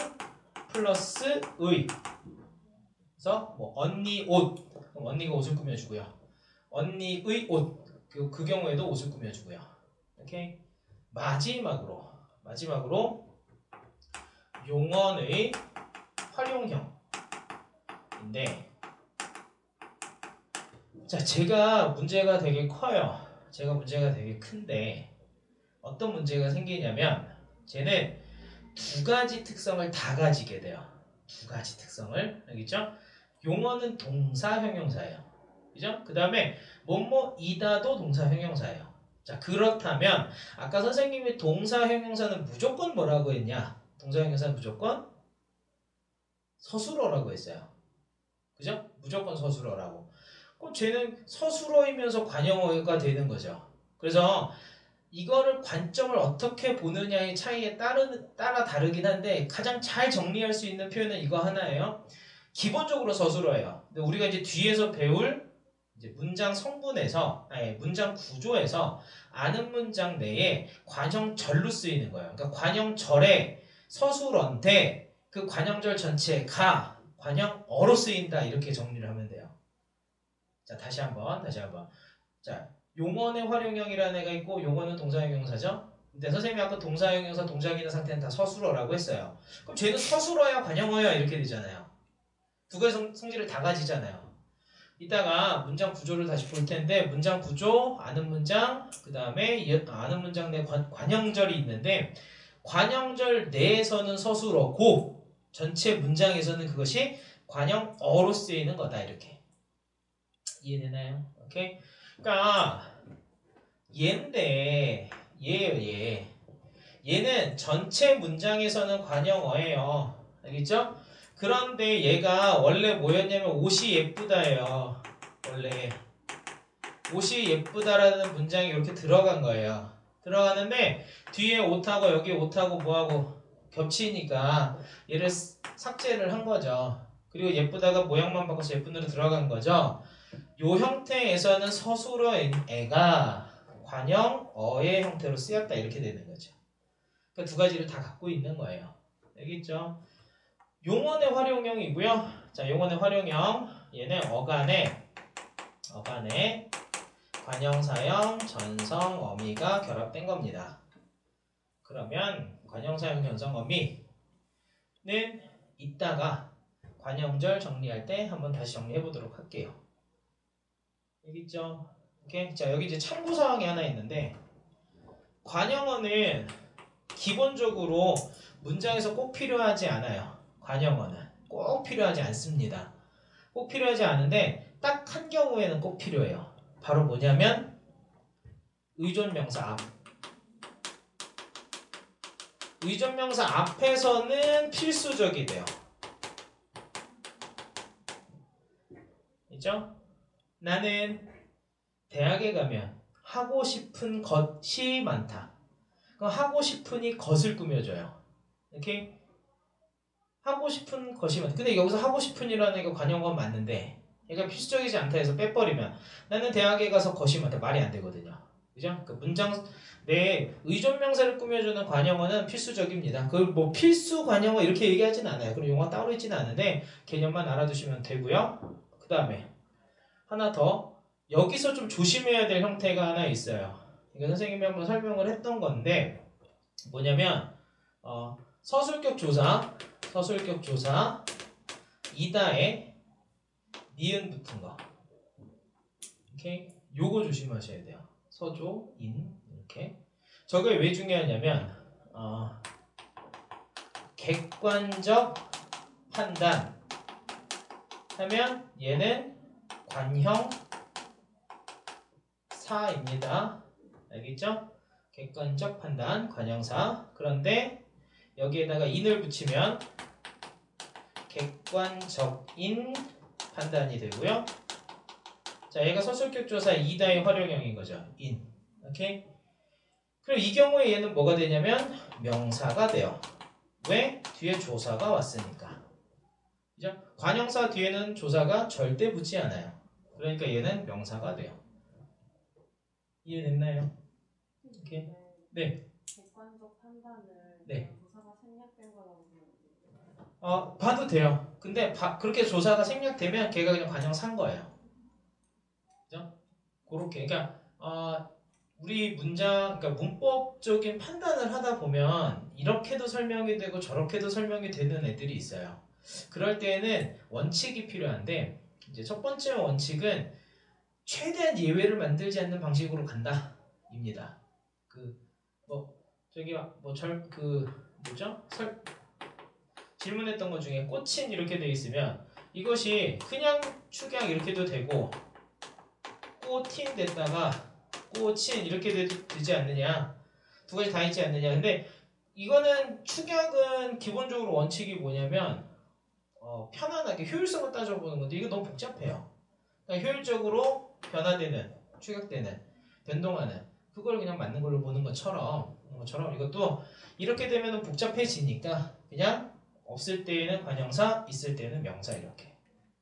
플러스 의. 그래서 뭐 언니 옷. 그럼 언니가 옷을 꾸며주고요. 언니의 옷. 그 경우에도 옷을 꾸며주고요. 오케이? 마지막으로 용언의 활용형인데, 자, 제가 문제가 되게 커요. 제가 문제가 되게 큰데 어떤 문제가 생기냐면 쟤는 두 가지 특성을 다 가지게 돼요. 두 가지 특성을. 알겠죠? 용어는 동사 형용사예요. 그죠? 그 다음에 뭐뭐이다도 동사 형용사예요. 자, 그렇다면 아까 선생님이 동사 형용사는 무조건 뭐라고 했냐? 동사 형용사는 무조건 서술어라고 했어요. 그죠? 무조건 서술어라고. 그럼 쟤는 서술어이면서 관형어가 되는 거죠. 그래서 이거를 관점을 어떻게 보느냐의 차이에 따라 다르긴 한데 가장 잘 정리할 수 있는 표현은 이거 하나예요. 기본적으로 서술어예요. 근데 우리가 이제 뒤에서 배울 이제 문장 성분에서, 문장 구조에서 아는 문장 내에 관형절로 쓰이는 거예요. 그러니까 관형절에 서술어인데 그 관형절 전체가 관형어로 쓰인다 이렇게 정리를 하면 돼요. 자, 다시 한번. 자, 용언의 활용형이라는 애가 있고 용언은 동사형용사죠. 근데 선생님이 아까 동사형용사 동작이 있는 상태는 다 서술어라고 했어요. 그럼 쟤는 서술어야 관형어야 이렇게 되잖아요. 두 가지 성질을 다 가지잖아요. 이따가 문장 구조를 다시 볼 텐데 문장 구조, 아는 문장, 그 다음에 아는 문장 내 관형절이 있는데 관형절 내에서는 서술어고 전체 문장에서는 그것이 관형어로 쓰이는 거다 이렇게. 이해되나요? 오케이? 그러니까 얘인데 얘예요. 얘는 전체 문장에서는 관형어예요. 알겠죠? 그런데 얘가 원래 뭐였냐면 옷이 예쁘다예요. 원래 옷이 예쁘다라는 문장이 이렇게 들어간 거예요. 들어가는데 뒤에 옷하고 여기 옷하고 뭐하고 겹치니까 얘를 삭제를 한 거죠. 그리고 예쁘다가 모양만 바꿔서 예쁜으로 들어간 거죠. 요 형태에서는 서술어인 애가 관형어의 형태로 쓰였다 이렇게 되는 거죠. 그러니까 두 가지를 다 갖고 있는 거예요. 알겠죠? 용언의 활용형이고요. 자, 용언의 활용형 얘는 어간에 관형사형, 전성, 어미가 결합된 겁니다. 그러면 관형사형, 전성, 어미는 이따가 관형절 정리할 때 한번 다시 정리해 보도록 할게요. 알겠죠? 오케이? 자, 여기 이제 참고사항이 하나 있는데 관형어는 기본적으로 문장에서 꼭 필요하지 않아요. 관형어는 꼭 필요하지 않습니다. 꼭 필요하지 않은데 딱 한 경우에는 꼭 필요해요. 바로 뭐냐면 의존명사 앞. 의존명사 앞에서는 필수적이 돼요. 있죠? 나는 대학에 가면 하고 싶은 것이 많다. 그럼 하고 싶으니 것을 꾸며줘요. 이렇게 하고 싶은 것이 많다. 근데 여기서 하고 싶은이라는 게 관형어가 맞는데 얘가 필수적이지 않다 해서 빼버리면 나는 대학에 가서 것이 많다. 말이 안 되거든요. 그죠? 그 문장 내 의존명사를 꾸며주는 관형어는 필수적입니다. 그걸 뭐 필수 관형어 이렇게 얘기하진 않아요. 그럼 용어가 따로 있지는 않은데 개념만 알아두시면 되고요. 그 다음에 하나 더 여기서 좀 조심해야 될 형태가 하나 있어요. 이거 선생님이 한번 설명을 했던 건데 뭐냐면 서술격 조사 이다에 니은 붙은 거. 오케이? 요거 조심하셔야 돼요. 서조, 인 이렇게. 저게 왜 중요하냐면 객관적 판단 하면 얘는 관형사입니다. 알겠죠? 객관적 판단, 관형사. 그런데 여기에다가 인을 붙이면 객관적인 판단이 되고요. 자, 얘가 서술격 조사 이다의 활용형인 거죠. 인. 오케이? 그럼 이 경우에 얘는 뭐가 되냐면 명사가 돼요. 왜? 뒤에 조사가 왔으니까. 그죠? 관형사 뒤에는 조사가 절대 붙지 않아요. 그러니까 얘는 명사가 돼요. 이해됐나요? 이렇게. 네. 객관적 판단을 네. 조사가 생략된 거라고 보면 봐도 돼요. 근데 그렇게 조사가 생략되면 걔가 그냥 관형사인 거예요. 그죠? 그렇게. 그러니까 우리 문장, 그러니까 문법적인 판단을 하다 보면 이렇게도 설명이 되고 저렇게도 설명이 되는 애들이 있어요. 그럴 때에는 원칙이 필요한데 이제 첫 번째 원칙은 최대한 예외를 만들지 않는 방식으로 간다입니다. 질문했던 것 중에 꽃인 이렇게 돼 있으면 이것이 그냥 축약 이렇게 도 되고 꽃인 됐다가 꽃인 이렇게 되지 않느냐, 두 가지 다 있지 않느냐. 근데 이거는 축약은 기본적으로 원칙이 뭐냐면 편안하게 효율성을 따져보는 건데 이거 너무 복잡해요. 그러니까 효율적으로 변화되는, 축약되는, 변동하는 그걸 그냥 맞는 걸로 보는 것처럼 이것도 이렇게 되면 복잡해지니까 그냥 없을 때에는 관형사, 있을 때는 명사 이렇게.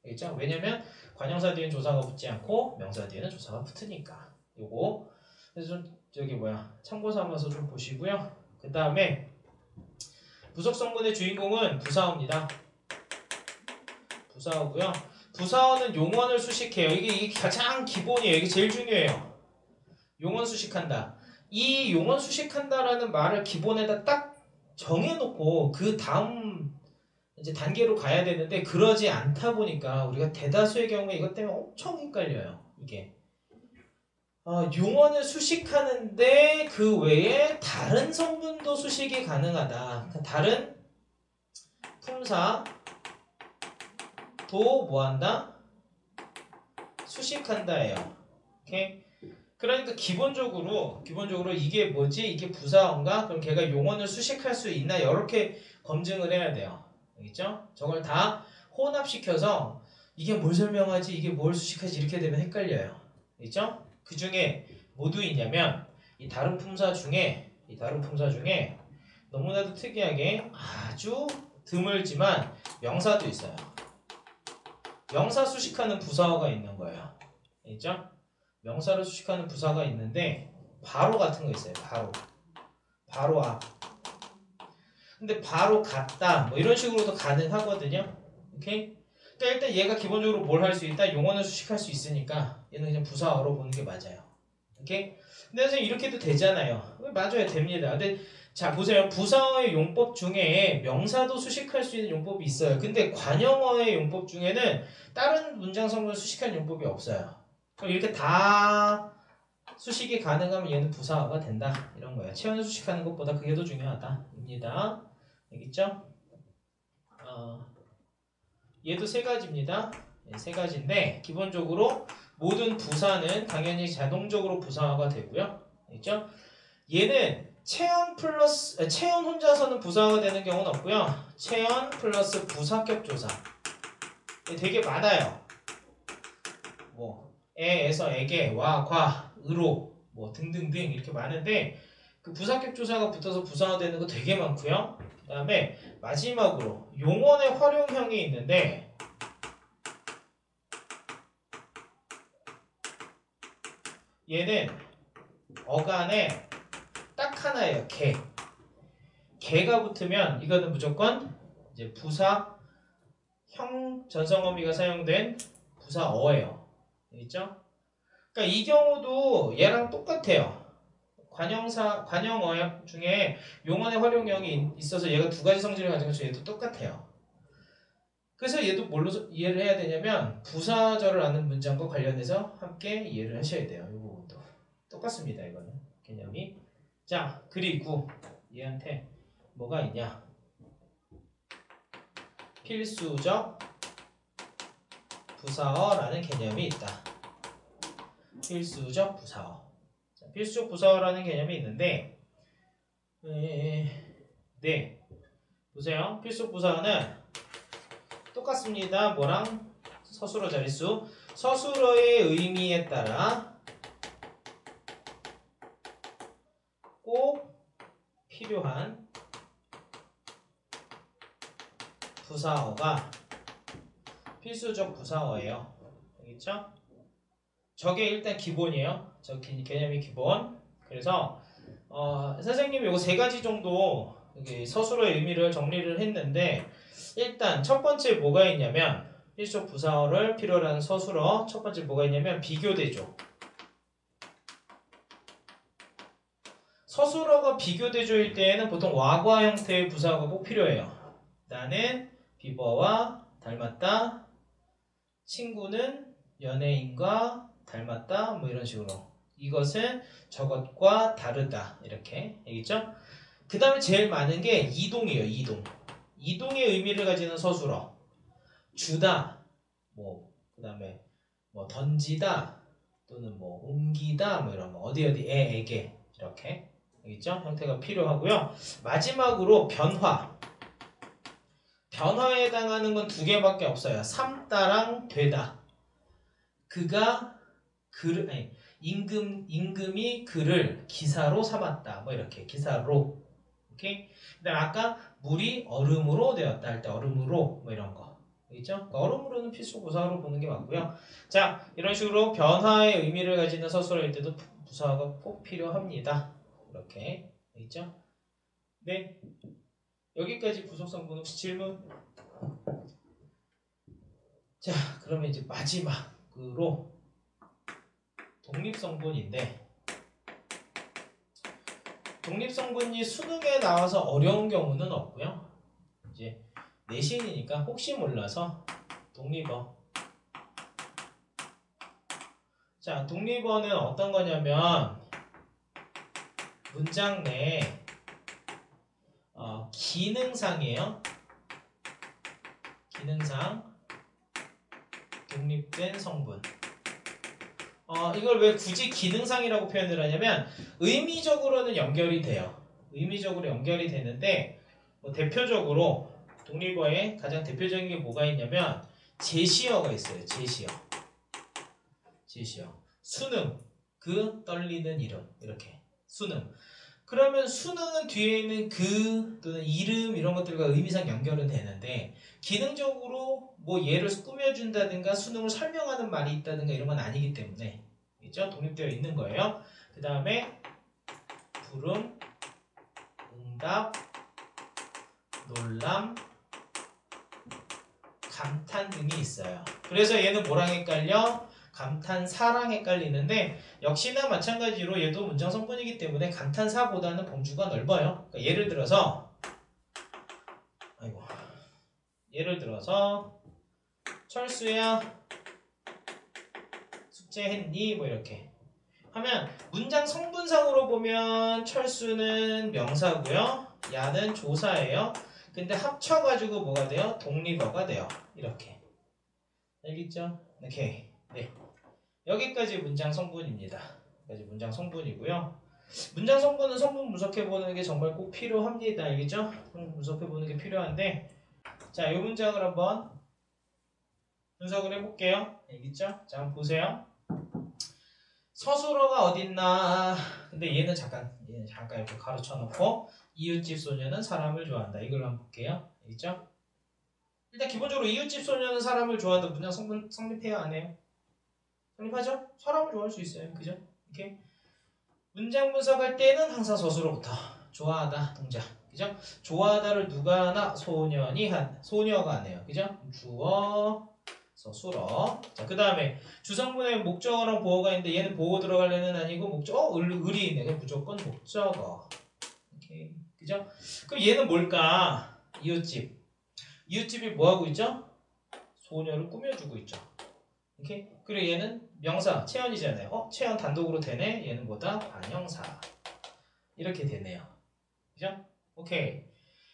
알겠죠? 왜냐면 관형사 뒤에는 조사가 붙지 않고 명사 뒤에는 조사가 붙으니까. 요거 그래서 좀 참고 삼아서 좀 보시고요. 그 다음에 부속성분의 주인공은 부사어입니다. 부사어고요. 부사어는 용언을 수식해요. 이게 가장 기본이에요. 이게 제일 중요해요. 용언 수식한다. 이 용언 수식한다라는 말을 기본에다 딱 정해놓고 그 다음 이제 단계로 가야 되는데 그러지 않다 보니까 우리가 대다수의 경우에 이것 때문에 엄청 헷갈려요. 이게 용언을 수식하는데 그 외에 다른 성분도 수식이 가능하다. 다른 품사도 뭐한다? 수식한다예요. 오케이? 그러니까 기본적으로 이게 뭐지? 이게 부사어인가? 그럼 걔가 용언을 수식할 수 있나? 이렇게 검증을 해야 돼요. 알겠죠? 저걸 다 혼합시켜서 이게 뭘 설명하지? 이게 뭘 수식하지? 이렇게 되면 헷갈려요. 알겠죠? 그 중에 모두 있냐면 이 다른 품사 중에 너무나도 특이하게 아주 드물지만 명사도 있어요. 명사 수식하는 부사어가 있는 거예요. 알겠죠? 명사를 수식하는 부사가 있는데 바로 같은 거 있어요. 바로 앞. 근데 바로 같다 뭐 이런 식으로도 가능하거든요. 오케이? 그러니까 일단 얘가 기본적으로 뭘 할 수 있다? 용언을 수식할 수 있으니까 얘는 그냥 부사어로 보는 게 맞아요. 오케이? 근데 선생님 이렇게도 되잖아요. 맞아요. 됩니다. 근데 자 보세요. 부사어의 용법 중에 명사도 수식할 수 있는 용법이 있어요. 근데 관형어의 용법 중에는 다른 문장 성분을 수식하는 용법이 없어요. 그럼 이렇게 다 수식이 가능하면 얘는 부사어가 된다. 이런 거예요. 체온을 수식하는 것보다 그게 더 중요하다. 입니다. 알겠죠? 얘도 세 가지입니다. 세 가지인데 기본적으로 모든 부사는 당연히 자동적으로 부사어가 되고요. 알겠죠? 얘는 체온 혼자서는 부사어가 되는 경우는 없고요. 체온 플러스 부사격 조사. 되게 많아요. 에에서 에게, 와, 과, 으로, 등등등 이렇게 많은데 그 부사격 조사가 붙어서 부사어 되는 거 되게 많고요. 그 다음에 마지막으로 용언의 활용형이 있는데 얘는 어간에 딱 하나예요. 개가 붙으면 이거는 무조건 이제 부사형 전성어미가 사용된 부사어예요. 알겠죠? 그러니까 이 경우도 얘랑 똑같아요. 관형어 중에 용언의 활용형이 있어서 얘가 두 가지 성질을 가진 것처럼 얘도 똑같아요. 그래서 얘도 뭘로 이해를 해야 되냐면 부사절을 아는 문장과 관련해서 함께 이해를 하셔야 돼요. 이 부분도 똑같습니다. 이거는 개념이. 자, 그리고 얘한테 뭐가 있냐? 필수적 부사어라는 개념이 있다. 필수적 부사어. 자, 필수적 부사어라는 개념이 있는데 네, 보세요. 필수적 부사어는 똑같습니다. 뭐랑? 서술어 자릿수. 서술어의 의미에 따라 꼭 필요한 부사어가 필수적 부사어예요. 알겠죠? 저게 일단 기본이에요. 저 개념이 기본. 그래서 선생님이 요거 세 가지 정도 서술어의 의미를 정리를 했는데 일단 첫 번째 뭐가 있냐면 필수적 부사어를 필요로 하는 서술어 첫 번째 뭐가 있냐면 비교대조. 서술어가 비교대조일 때에는 보통 와과 형태의 부사어가 꼭 필요해요. 나는 비버와 닮았다. 친구는 연예인과 닮았다. 뭐 이런 식으로. 이것은 저것과 다르다. 이렇게. 알겠죠? 그 다음에 제일 많은 게 이동이에요. 이동. 이동의 의미를 가지는 서술어. 주다. 그 다음에 던지다. 또는 옮기다. 뭐 이런 거. 어디에게. 이렇게. 알겠죠? 형태가 필요하고요. 마지막으로 변화. 변화에 해당하는 건 두 개밖에 없어요. 삼다랑 되다. 그가 임금이 그를 기사로 삼았다. 뭐 이렇게 기사로. 오케이. 그다음 아까 물이 얼음으로 되었다 할 때 얼음으로 뭐 이런 거. 알겠죠? 그러니까 얼음으로는 필수 부사어로 보는 게 맞고요. 자, 이런 식으로 변화의 의미를 가지는 서술어일 때도 부사어가 꼭 필요합니다. 이렇게. 알겠죠? 네. 여기까지 부속성분 혹시 질문? 자, 그러면 이제 마지막으로 독립성분인데 독립성분이 수능에 나와서 어려운 경우는 없고요. 이제 내신이니까 혹시 몰라서 독립어. 자, 독립어는 어떤 거냐면 문장 내에 기능상이에요. 기능상 독립된 성분. 이걸 왜 굳이 기능상이라고 표현을 하냐면 의미적으로는 연결이 돼요. 의미적으로 연결이 되는데 대표적으로 독립어에 가장 대표적인 게 뭐가 있냐면 제시어가 있어요. 제시어. 수능. 그 떨리는 이름. 이렇게. 수능. 그러면 수능은 뒤에 있는 그 또는 이름 이런 것들과 의미상 연결은 되는데 기능적으로 얘를 꾸며준다든가 수능을 설명하는 말이 있다든가 이런 건 아니기 때문에 있죠? 독립되어 있는 거예요. 그 다음에 부름, 응답, 놀람, 감탄 등이 있어요. 그래서 얘는 뭐랑 헷갈려? 감탄사랑 헷갈리는데 역시나 마찬가지로 얘도 문장 성분이기 때문에 감탄사보다는 범주가 넓어요. 그러니까 예를 들어서 철수야 숙제했니? 뭐 이렇게 하면 문장 성분상으로 보면 철수는 명사고요. 야는 조사예요. 근데 합쳐가지고 뭐가 돼요? 독립어가 돼요. 이렇게. 알겠죠? 오케이. 네. 여기까지 문장 성분입니다. 여기까지 문장 성분이고요. 문장 성분은 성분 분석해보는 게 정말 꼭 필요합니다. 알겠죠? 성분 분석해보는 게 필요한데 자, 이 문장을 한번 분석을 해볼게요. 알겠죠? 자, 한번 보세요. 서술어가 어딨나? 근데 얘는 잠깐 이렇게 가로쳐놓고 이웃집 소녀는 사람을 좋아한다. 이걸 한번 볼게요. 알겠죠? 일단 기본적으로 이웃집 소녀는 사람을 좋아한다. 문장 성분 성립해야 안 해요? 성립하죠? 사람을 좋아할 수 있어요. 그죠? 이렇게 문장 분석할 때는 항상 서술어부터 좋아하다 동작. 그죠? 좋아하다를 누가 하나? 소녀가 하네요. 그죠? 주어, 서술어. 자, 그 다음에 주성분에 목적어랑 보어가 있는데 얘는 보어 들어갈 애는 아니고 목적어, 을이 있네. 그럼 무조건 목적어. 오케이. 그죠? 그럼 얘는 뭘까? 이웃집. 이웃집이 뭐하고 있죠? 소녀를 꾸며주고 있죠. 오케이? 그리고 얘는 명사, 채연이잖아요. 채연 단독으로 되네. 얘는 뭐다? 반형사. 이렇게 되네요. 그죠? 오케이.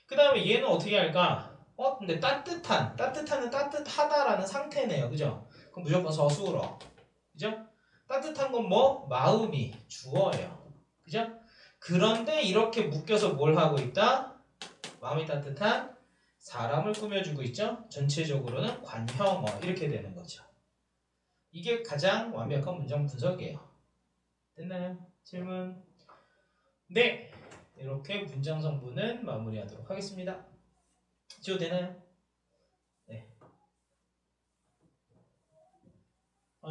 그 다음에 얘는 어떻게 할까? 근데 따뜻한은 따뜻하다라는 상태네요. 그죠? 그럼 무조건 서술어. 그죠? 따뜻한 건 뭐? 마음이 주어예요. 그죠? 그런데 이렇게 묶여서 뭘 하고 있다? 마음이 따뜻한 사람을 꾸며주고 있죠? 전체적으로는 관형어. 이렇게 되는 거죠. 이게 가장 완벽한 문장 분석이에요. 됐나요? 질문? 네! 이렇게 문장 성분은 마무리하도록 하겠습니다. 지워되나요?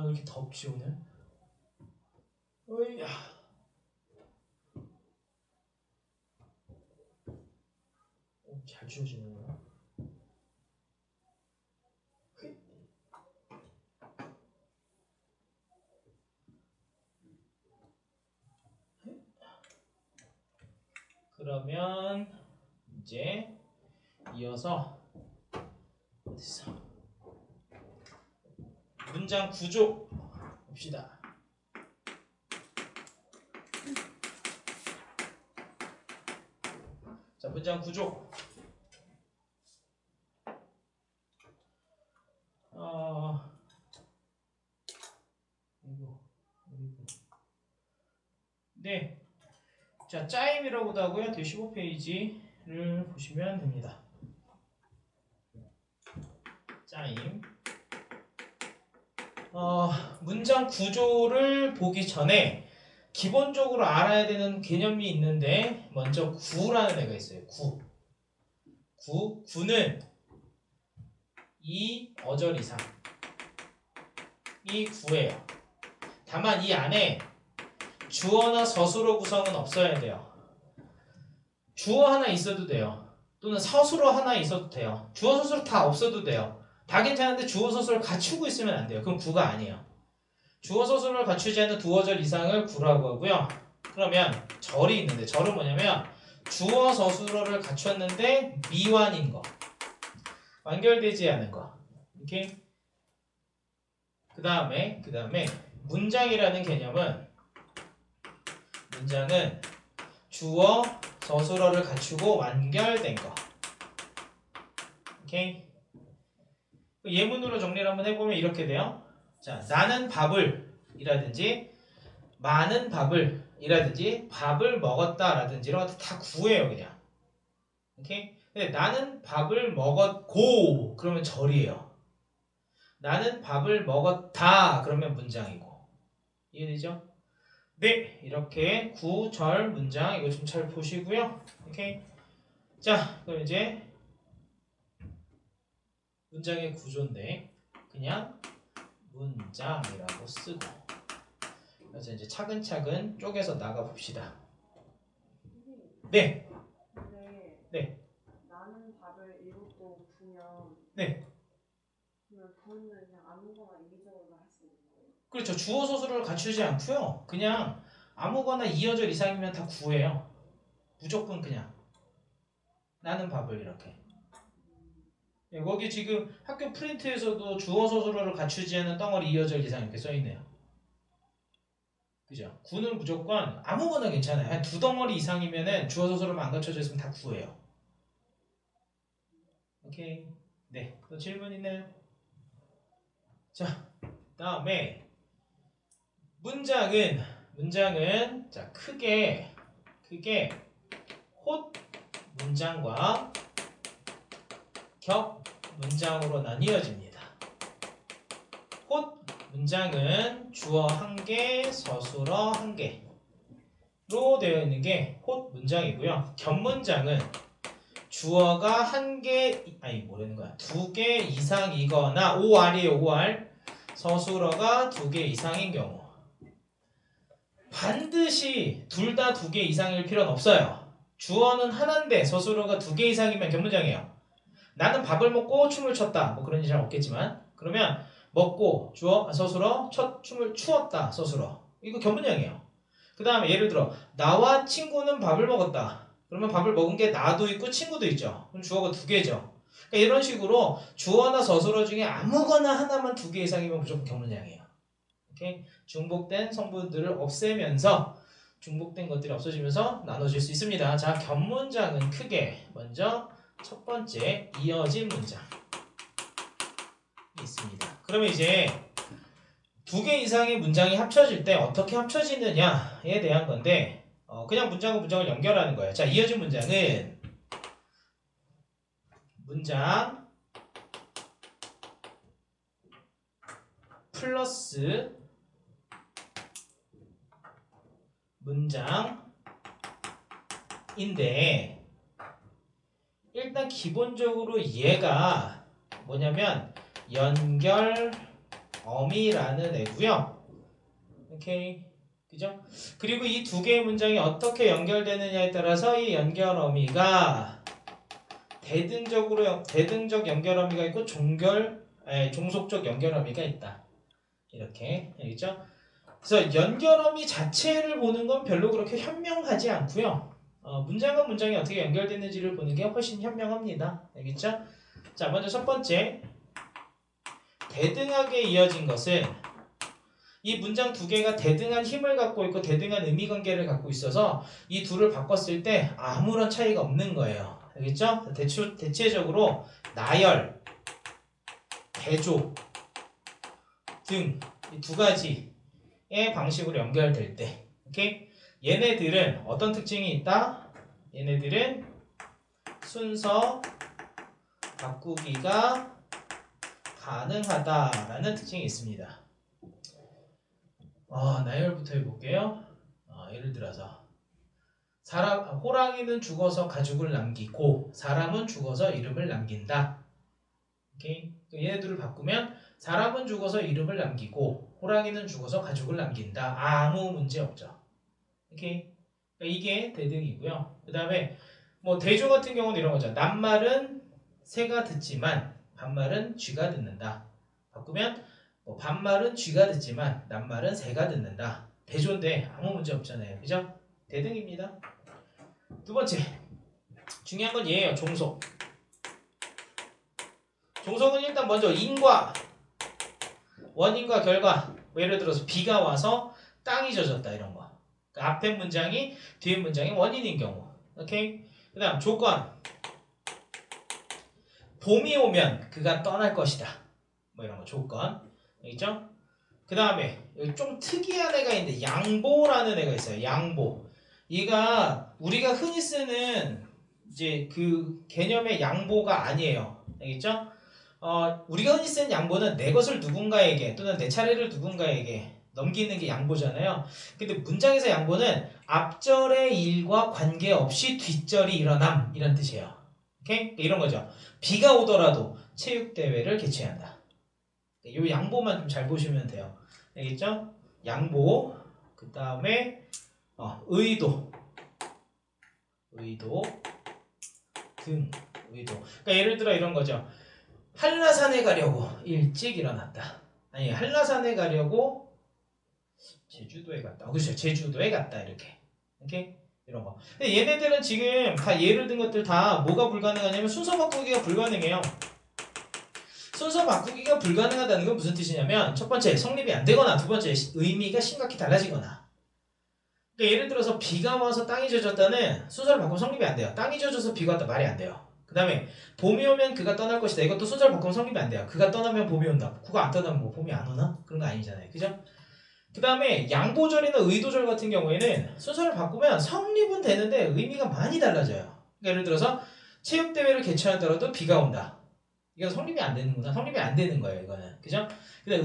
왜 이렇게 덥지 오늘? 어이야. 잘 지워지는구나. 그러면 이제 이어서 어딨어? 문장 구조 봅시다. 자, 문장 구조. 네. 자, 짜임이라고도 하고요. 뒤 15페이지를 보시면 됩니다. 짜임. 문장 구조를 보기 전에 기본적으로 알아야 되는 개념이 있는데 먼저 구라는 애가 있어요. 구는 이 어절 이상이 구예요. 다만 이 안에 주어나 서술어 구성은 없어야 돼요. 주어 하나 있어도 돼요. 또는 서술어 하나 있어도 돼요. 주어 서술어 다 없어도 돼요. 다 괜찮은데 주어 서술을 갖추고 있으면 안 돼요. 그럼 구가 아니에요. 주어 서술을 갖추지 않는 두어절 이상을 구라고 하고요. 그러면 절이 있는데 절은 뭐냐면 주어 서술어를 갖췄는데 미완인 거, 완결되지 않은 거. 오케이? 그 다음에 문장이라는 개념은 문장은 주어 서술어를 갖추고 완결된 거. 오케이? 예문으로 정리를 한번 해보면 이렇게 돼요. 자, 나는 밥을 이라든지 많은 밥을 이라든지 밥을 먹었다 라든지 이런 것들 다 구예요. 그냥. 오케이? 근데 나는 밥을 먹었고 그러면 절이에요. 나는 밥을 먹었다 그러면 문장이고. 이해되죠? 네, 이렇게 구, 절, 문장 이거 좀 잘 보시고요. 오케이? 자, 그럼 이제 문장의 구조인데 그냥 문장이라고 쓰고, 그래서 이제 차근차근 쪼개서 나가 봅시다. 네. 네. 나는 밥을 읽고 구면. 네. 그러면 구는 그냥 아무거나 이리저리로 할 수 있는 거예요? 그렇죠. 주어 서술을 갖추지 않고요. 그냥 아무거나 2어절 이상이면 다 구예요. 무조건 그냥 나는 밥을 이렇게. 네, 거기 지금 학교 프린트에서도 주어 서술어를 갖추지 않은 덩어리 2어절 이상 이렇게 써있네요. 그죠? 구는 무조건 아무거나 괜찮아요. 한 두 덩어리 이상이면은 주어 서술어만 안 갖춰져 있으면 다 구예요. 오케이. 네. 또 질문 있나요? 자, 다음에 문장은 자 크게 홑 문장과 격 문장으로 나뉘어집니다. 홑 문장은 주어 한 개, 서술어 한 개로 되어 있는 게 홑 문장이고요. 격 문장은 주어가 한 개, 두 개 이상이거나 OR이에요. OR. 서술어가 두 개 이상인 경우. 반드시 둘 다 두 개 이상일 필요는 없어요. 주어는 하나인데 서술어가 두 개 이상이면 격문장이에요. 나는 밥을 먹고 춤을 췄다. 뭐 그런 일 잘 없겠지만 그러면 먹고 주어 서술어 춤을 추었다. 서술어. 이거 격문장이에요. 그 다음에 예를 들어 나와 친구는 밥을 먹었다. 그러면 밥을 먹은 게 나도 있고 친구도 있죠. 그럼 주어가 두 개죠. 그러니까 이런 식으로 주어나 서술어 중에 아무거나 하나만 두 개 이상이면 무조건 격문장이에요. 오케이? 중복된 성분들을 없애면서 중복된 것들이 없어지면서 나눠질 수 있습니다. 자, 격문장은 크게 먼저 첫 번째 이어진 문장이 있습니다. 그러면 이제 두 개 이상의 문장이 합쳐질 때 어떻게 합쳐지느냐에 대한 건데 그냥 문장과 문장을 연결하는 거예요. 자, 이어진 문장은 문장 플러스 문장인데 일단 기본적으로 얘가 뭐냐면 연결 어미라는 애고요. 오케이. 그죠? 그리고 이 두 개의 문장이 어떻게 연결되느냐에 따라서 이 연결 어미가 대등적 연결 어미가 있고 종속적 연결 어미가 있다. 이렇게 알겠죠? 그래서 연결 어미 자체를 보는 건 별로 그렇게 현명하지 않고요. 문장과 문장이 어떻게 연결되는지를 보는 게 훨씬 현명합니다. 알겠죠? 자, 먼저 첫 번째 대등하게 이어진 것은 이 문장 두 개가 대등한 힘을 갖고 있고 대등한 의미 관계를 갖고 있어서 이 둘을 바꿨을 때 아무런 차이가 없는 거예요. 알겠죠? 대체적으로 나열, 대조 등 이 두 가지의 방식으로 연결될 때, 오케이? 얘네들은 어떤 특징이 있다? 얘네들은 순서 바꾸기가 가능하다라는 특징이 있습니다. 나열부터 해볼게요. 예를 들어서 호랑이는 죽어서 가죽을 남기고 사람은 죽어서 이름을 남긴다. 오케이? 얘네들을 바꾸면 사람은 죽어서 이름을 남기고 호랑이는 죽어서 가죽을 남긴다. 아무 문제 없죠. 오케이? 그러니까 이게 대등이고요. 그 다음에 뭐 대조 같은 경우는 이런 거죠. 낱말은 새가 듣지만 반말은 쥐가 듣는다. 바꾸면 반말은 쥐가 듣지만 낱말은 새가 듣는다. 대조인데 아무 문제 없잖아요. 그죠? 대등입니다. 두 번째 중요한 건 얘예요. 종속. 종속은 일단 먼저 인과 원인과 결과, 뭐 예를 들어서 비가 와서 땅이 젖었다 이런 거. 그러니까 앞에 문장이 뒤에 문장이 원인인 경우. 오케이? 그 다음 조건. 봄이 오면 그가 떠날 것이다. 뭐 이런 거 조건. 알겠죠? 그 다음에 여기 좀 특이한 애가 있는데 양보라는 애가 있어요. 양보. 얘가 우리가 흔히 쓰는 이제 그 개념의 양보가 아니에요. 알겠죠? 우리가 흔히 쓰는 양보는 내 것을 누군가에게 또는 내 차례를 누군가에게 넘기는 게 양보잖아요. 근데 문장에서 양보는 앞절의 일과 관계없이 뒷절이 일어남 이런 뜻이에요. 오케이? 이런 거죠. 비가 오더라도 체육대회를 개최한다. 이 양보만 좀 잘 보시면 돼요. 알겠죠? 양보. 그 다음에 의도 등 의도. 그러니까 예를 들어 이런 거죠. 한라산에 가려고 일찍 일어났다. 아니 한라산에 가려고 제주도에 갔다. 그렇죠. 제주도에 갔다 이렇게. 오케이? 이런 거. 근데 얘네들은 지금 다 예를 든 것들 다 뭐가 불가능하냐면 순서 바꾸기가 불가능해요. 순서 바꾸기가 불가능하다는 건 무슨 뜻이냐면 첫 번째 성립이 안 되거나 두 번째 의미가 심각히 달라지거나. 그러니까 예를 들어서 비가 와서 땅이 젖었다는 순서를 바꾸면 성립이 안 돼요. 땅이 젖어서 비가 왔다 말이 안 돼요. 그 다음에 봄이 오면 그가 떠날 것이다. 이것도 순서를 바꾸면 성립이 안 돼요. 그가 떠나면 봄이 온다. 그가 안 떠나면 뭐 봄이 안 오나? 그런 거 아니잖아요. 그죠? 그 다음에 양보절이나 의도절 같은 경우에는 순서를 바꾸면 성립은 되는데 의미가 많이 달라져요. 그러니까 예를 들어서 체육대회를 개최하더라도 비가 온다. 이건 성립이 안 되는구나. 성립이 안 되는 거예요. 이거는. 그죠? 근데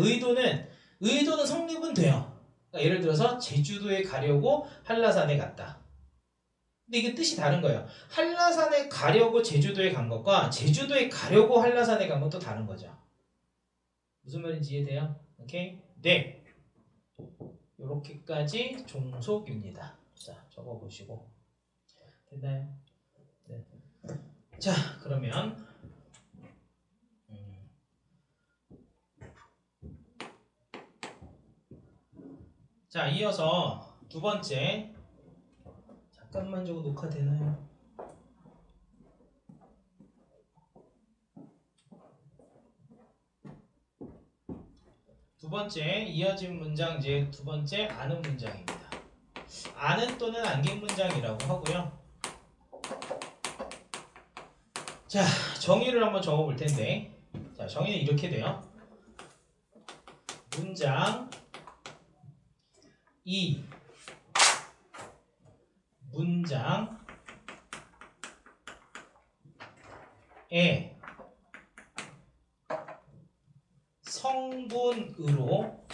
의도는 성립은 돼요. 그러니까 예를 들어서 제주도에 가려고 한라산에 갔다. 근데 이게 뜻이 다른 거예요. 한라산에 가려고 제주도에 간 것과 제주도에 가려고 한라산에 간 것도 다른 거죠. 무슨 말인지 이해돼요? 오케이? 네. 요렇게까지 종속입니다. 자, 적어보시고. 됐나요? 네. 자, 그러면 자, 이어서 두 번째. 잠깐만 저거 녹화되나요? 두 번째 이어진 문장 이제 두 번째 아는 문장입니다. 아는 또는 안긴 문장이라고 하고요. 자, 정의를 한번 적어볼 텐데, 자, 정의는 이렇게 돼요. 문장 이 문장에 성분으로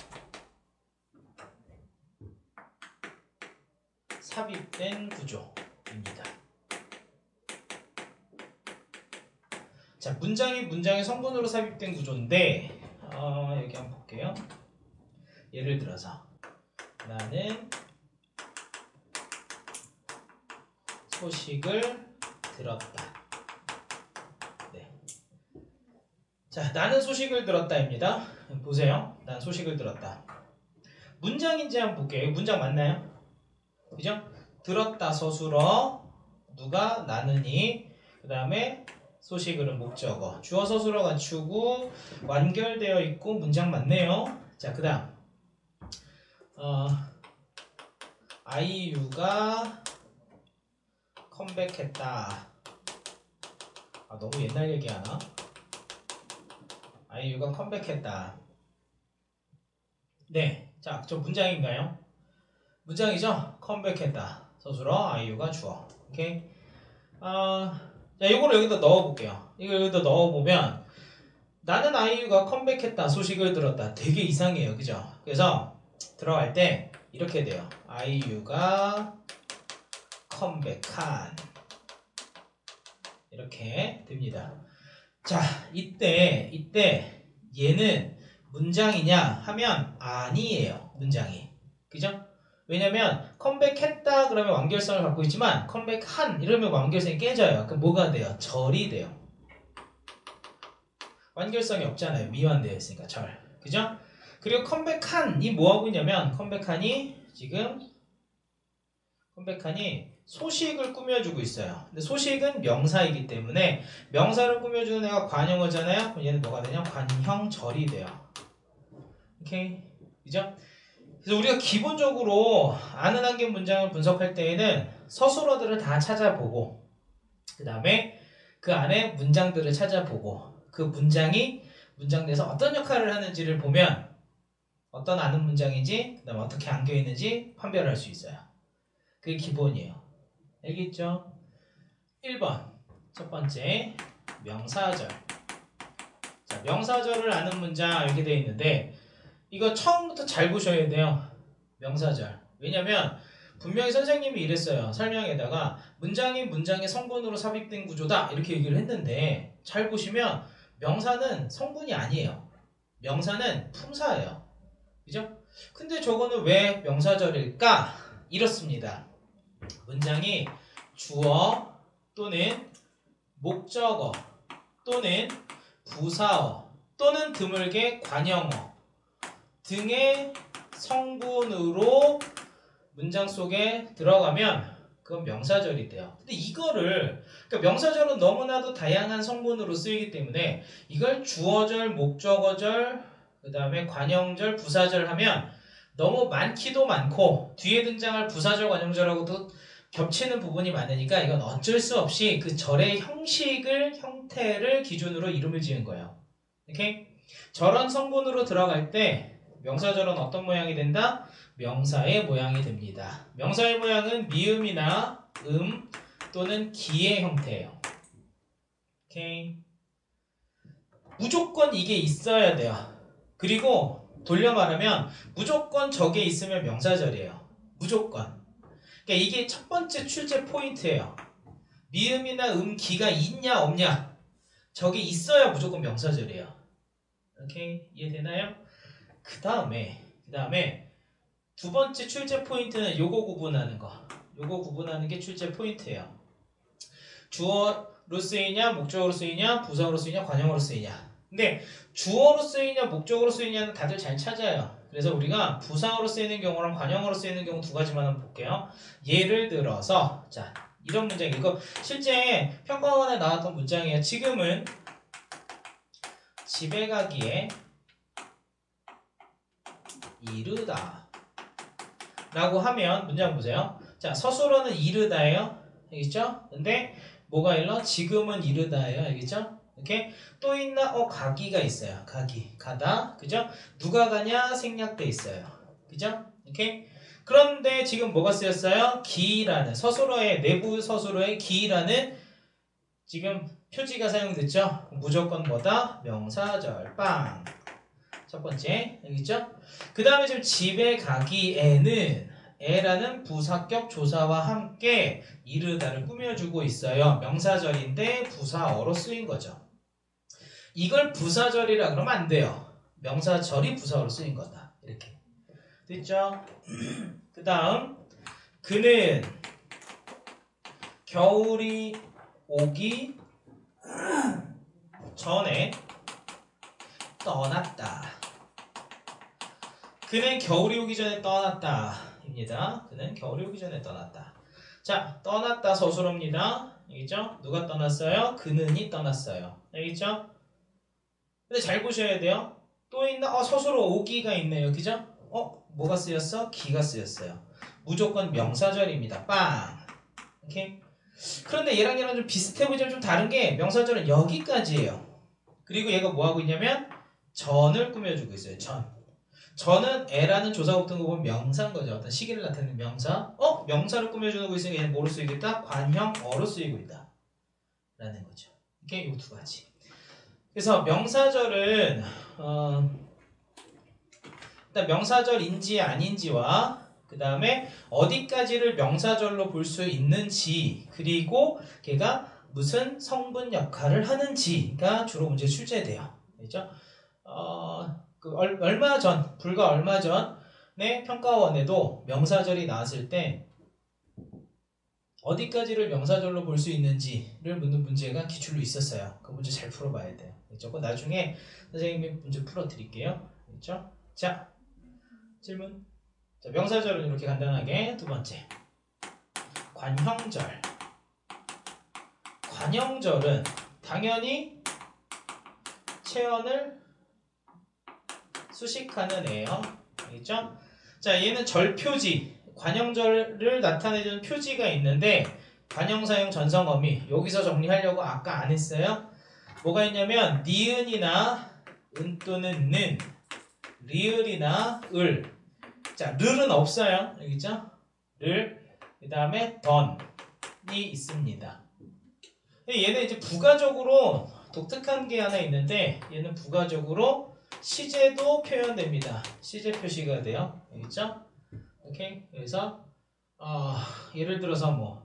삽입된 구조입니다. 자, 문장이 문장의 성분으로 삽입된 구조인데 여기 한번 볼게요. 예를 들어서 나는 소식을 들었다. 네. 자, 나는 소식을 들었다입니다. 보세요. 난 소식을 들었다. 문장인지 한번 볼게요. 문장 맞나요? 그죠? 들었다 서술어, 누가 나는이, 그 다음에 소식을은 목적어, 주어 서술어 갖추고 완결되어 있고 문장 맞네요. 자, 그 다음 아이유가 컴백했다. 너무 옛날 얘기하나? 아이유가 컴백했다. 네, 자, 저 문장인가요? 문장이죠? 컴백했다. 서술어, 아이유가 주어. 오케이. 자, 이거를 여기다 넣어볼게요. 이걸 여기다 넣어보면 나는 아이유가 컴백했다. 소식을 들었다. 되게 이상해요. 그죠? 그래서 들어갈 때 이렇게 돼요. 아이유가 컴백한. 이렇게 됩니다. 자, 이때 얘는 문장이냐 하면 아니에요. 문장이. 그죠? 왜냐면 컴백했다 그러면 완결성을 갖고 있지만 컴백한 이러면 완결성이 깨져요. 그럼 뭐가 돼요? 절이 돼요. 완결성이 없잖아요. 미완되어 있으니까 절. 그죠? 그리고 컴백한이 뭐하고 있냐면 컴백한이 소식을 꾸며주고 있어요. 근데 소식은 명사이기 때문에 명사를 꾸며주는 애가 관용어잖아요. 그럼 얘는 뭐가 되냐? 관형절이 돼요. 오케이? 그죠? 그래서 우리가 기본적으로 아는 한개 문장을 분석할 때에는 서술어들을 다 찾아보고 그 다음에 그 안에 문장들을 찾아보고 그 문장이 문장 내에서 어떤 역할을 하는지를 보면 어떤 아는 문장인지 그 다음에 어떻게 안겨있는지 판별할 수 있어요. 그게 기본이에요. 알겠죠? 1번 첫 번째 명사절. 자, 명사절을 아는 문장 이렇게 되어 있는데 이거 처음부터 잘 보셔야 돼요. 명사절. 왜냐면 분명히 선생님이 이랬어요. 설명에다가 문장이 문장의 성분으로 삽입된 구조다 이렇게 얘기를 했는데 잘 보시면 명사는 성분이 아니에요. 명사는 품사예요. 그죠? 근데 저거는 왜 명사절일까? 이렇습니다. 문장이 주어 또는 목적어 또는 부사어 또는 드물게 관형어 등의 성분으로 문장 속에 들어가면 그건 명사절이 돼요. 근데 이거를 그러니까 명사절은 너무나도 다양한 성분으로 쓰이기 때문에 이걸 주어절, 목적어절, 그 다음에 관형절, 부사절 하면 너무 많기도 많고 뒤에 등장할 부사절, 관형절하고도 겹치는 부분이 많으니까 이건 어쩔 수 없이 그 절의 형태를 기준으로 이름을 지은 거예요. 오케이? 저런 성분으로 들어갈 때 명사절은 어떤 모양이 된다? 명사의 모양이 됩니다. 명사의 모양은 미음이나 또는 기의 형태예요. 오케이? 무조건 이게 있어야 돼요. 그리고 돌려 말하면 무조건 저게 있으면 명사절이에요. 무조건. 그러니까 이게 첫 번째 출제 포인트예요. 미음이나 기가 있냐 없냐 저게 있어야 무조건 명사절이에요. 오케이? 이해되나요? 그 다음에 두 번째 출제 포인트는 요거 구분하는 거. 요거 구분하는 게 출제 포인트예요. 주어로 쓰이냐 목적어로 쓰이냐 부사어로 쓰이냐 관형어로 쓰이냐. 근데 주어로 쓰이냐 목적어로 쓰이냐는 다들 잘 찾아요. 그래서 우리가 부사어로 쓰이는 경우랑 관형어로 쓰이는 경우 두 가지만 한번 볼게요. 예를 들어서 자 이런 문장 이거 실제 평가원에 나왔던 문장이에요. 지금은 집에 가기에 이르다 라고 하면 문장 보세요. 자 서술어는 이르다예요. 알겠죠? 근데 뭐가 일러? 지금은 이르다예요. 알겠죠? 이렇게 또 있나? 가기가 있어요. 가기, 가다, 그죠? 누가 가냐? 생략돼 있어요. 그죠? 이렇게 그런데 지금 뭐가 쓰였어요? 기라는 서술어의 내부 서술어의 기라는 지금 표지가 사용됐죠? 무조건 뭐다? 명사절 빵. 첫 번째, 알겠죠? 그 다음에 지금 집에 가기에는 에라는 부사격 조사와 함께 이르다를 꾸며주고 있어요. 명사절인데 부사어로 쓰인 거죠. 이걸 부사절이라 그러면 안 돼요. 명사절이 부사어로 쓰인 거다. 이렇게 됐죠? 그 다음 그는 겨울이 오기 전에 떠났다. 그는 겨울이 오기 전에 떠났다 입니다. 그는 겨울이 오기 전에 떠났다. 자, 떠났다 서술어입니다. 알겠죠? 누가 떠났어요? 그는이 떠났어요. 알겠죠? 근데 잘 보셔야 돼요. 또 있나? 서술어 오기가 있네요. 그죠? 뭐가 쓰였어? 기가 쓰였어요. 무조건 명사절입니다. 빵! 오케이? 그런데 얘랑 좀 비슷해 보이지만 좀 다른 게 명사절은 여기까지예요. 그리고 얘가 뭐 하고 있냐면 전을 꾸며주고 있어요. 전은 애라는 조사국 등을 보면 명사인 거죠. 어떤 시기를 나타내는 명사. 명사를 꾸며주고 있으니까 얘는 뭐로 쓰이고 있다? 관형어로 쓰이고 있다. 라는 거죠. 이게 이 두 가지. 그래서 명사절은 일단 명사절인지 아닌지와 그 다음에 어디까지를 명사절로 볼 수 있는지 그리고 걔가 무슨 성분 역할을 하는지가 주로 문제 출제돼요. 그렇죠? 불과 얼마 전에 평가원에도 명사절이 나왔을 때 어디까지를 명사절로 볼 수 있는지를 묻는 문제가 기출로 있었어요. 그 문제 잘 풀어봐야 돼요. 그렇죠? 나중에 선생님이 문제 풀어드릴게요. 그렇죠? 자, 질문. 자, 명사절은 이렇게 간단하게 두 번째. 관형절. 관형절은 당연히 체언을 수식하는 애요. 알겠죠? 자, 얘는 절표지. 관형절을 나타내주는 표지가 있는데 관형사형 전성어미 여기서 정리하려고 아까 안 했어요. 뭐가 있냐면 니은이나 은 또는 는, 리을이나 을. 자, 르는 없어요. 알겠죠? 를. 그 다음에 던이 있습니다. 얘는 이제 부가적으로 독특한 게 하나 있는데 얘는 부가적으로 시제도 표현됩니다. 시제 표시가 돼요. 알겠죠? 오케이. 그래서 예를 들어서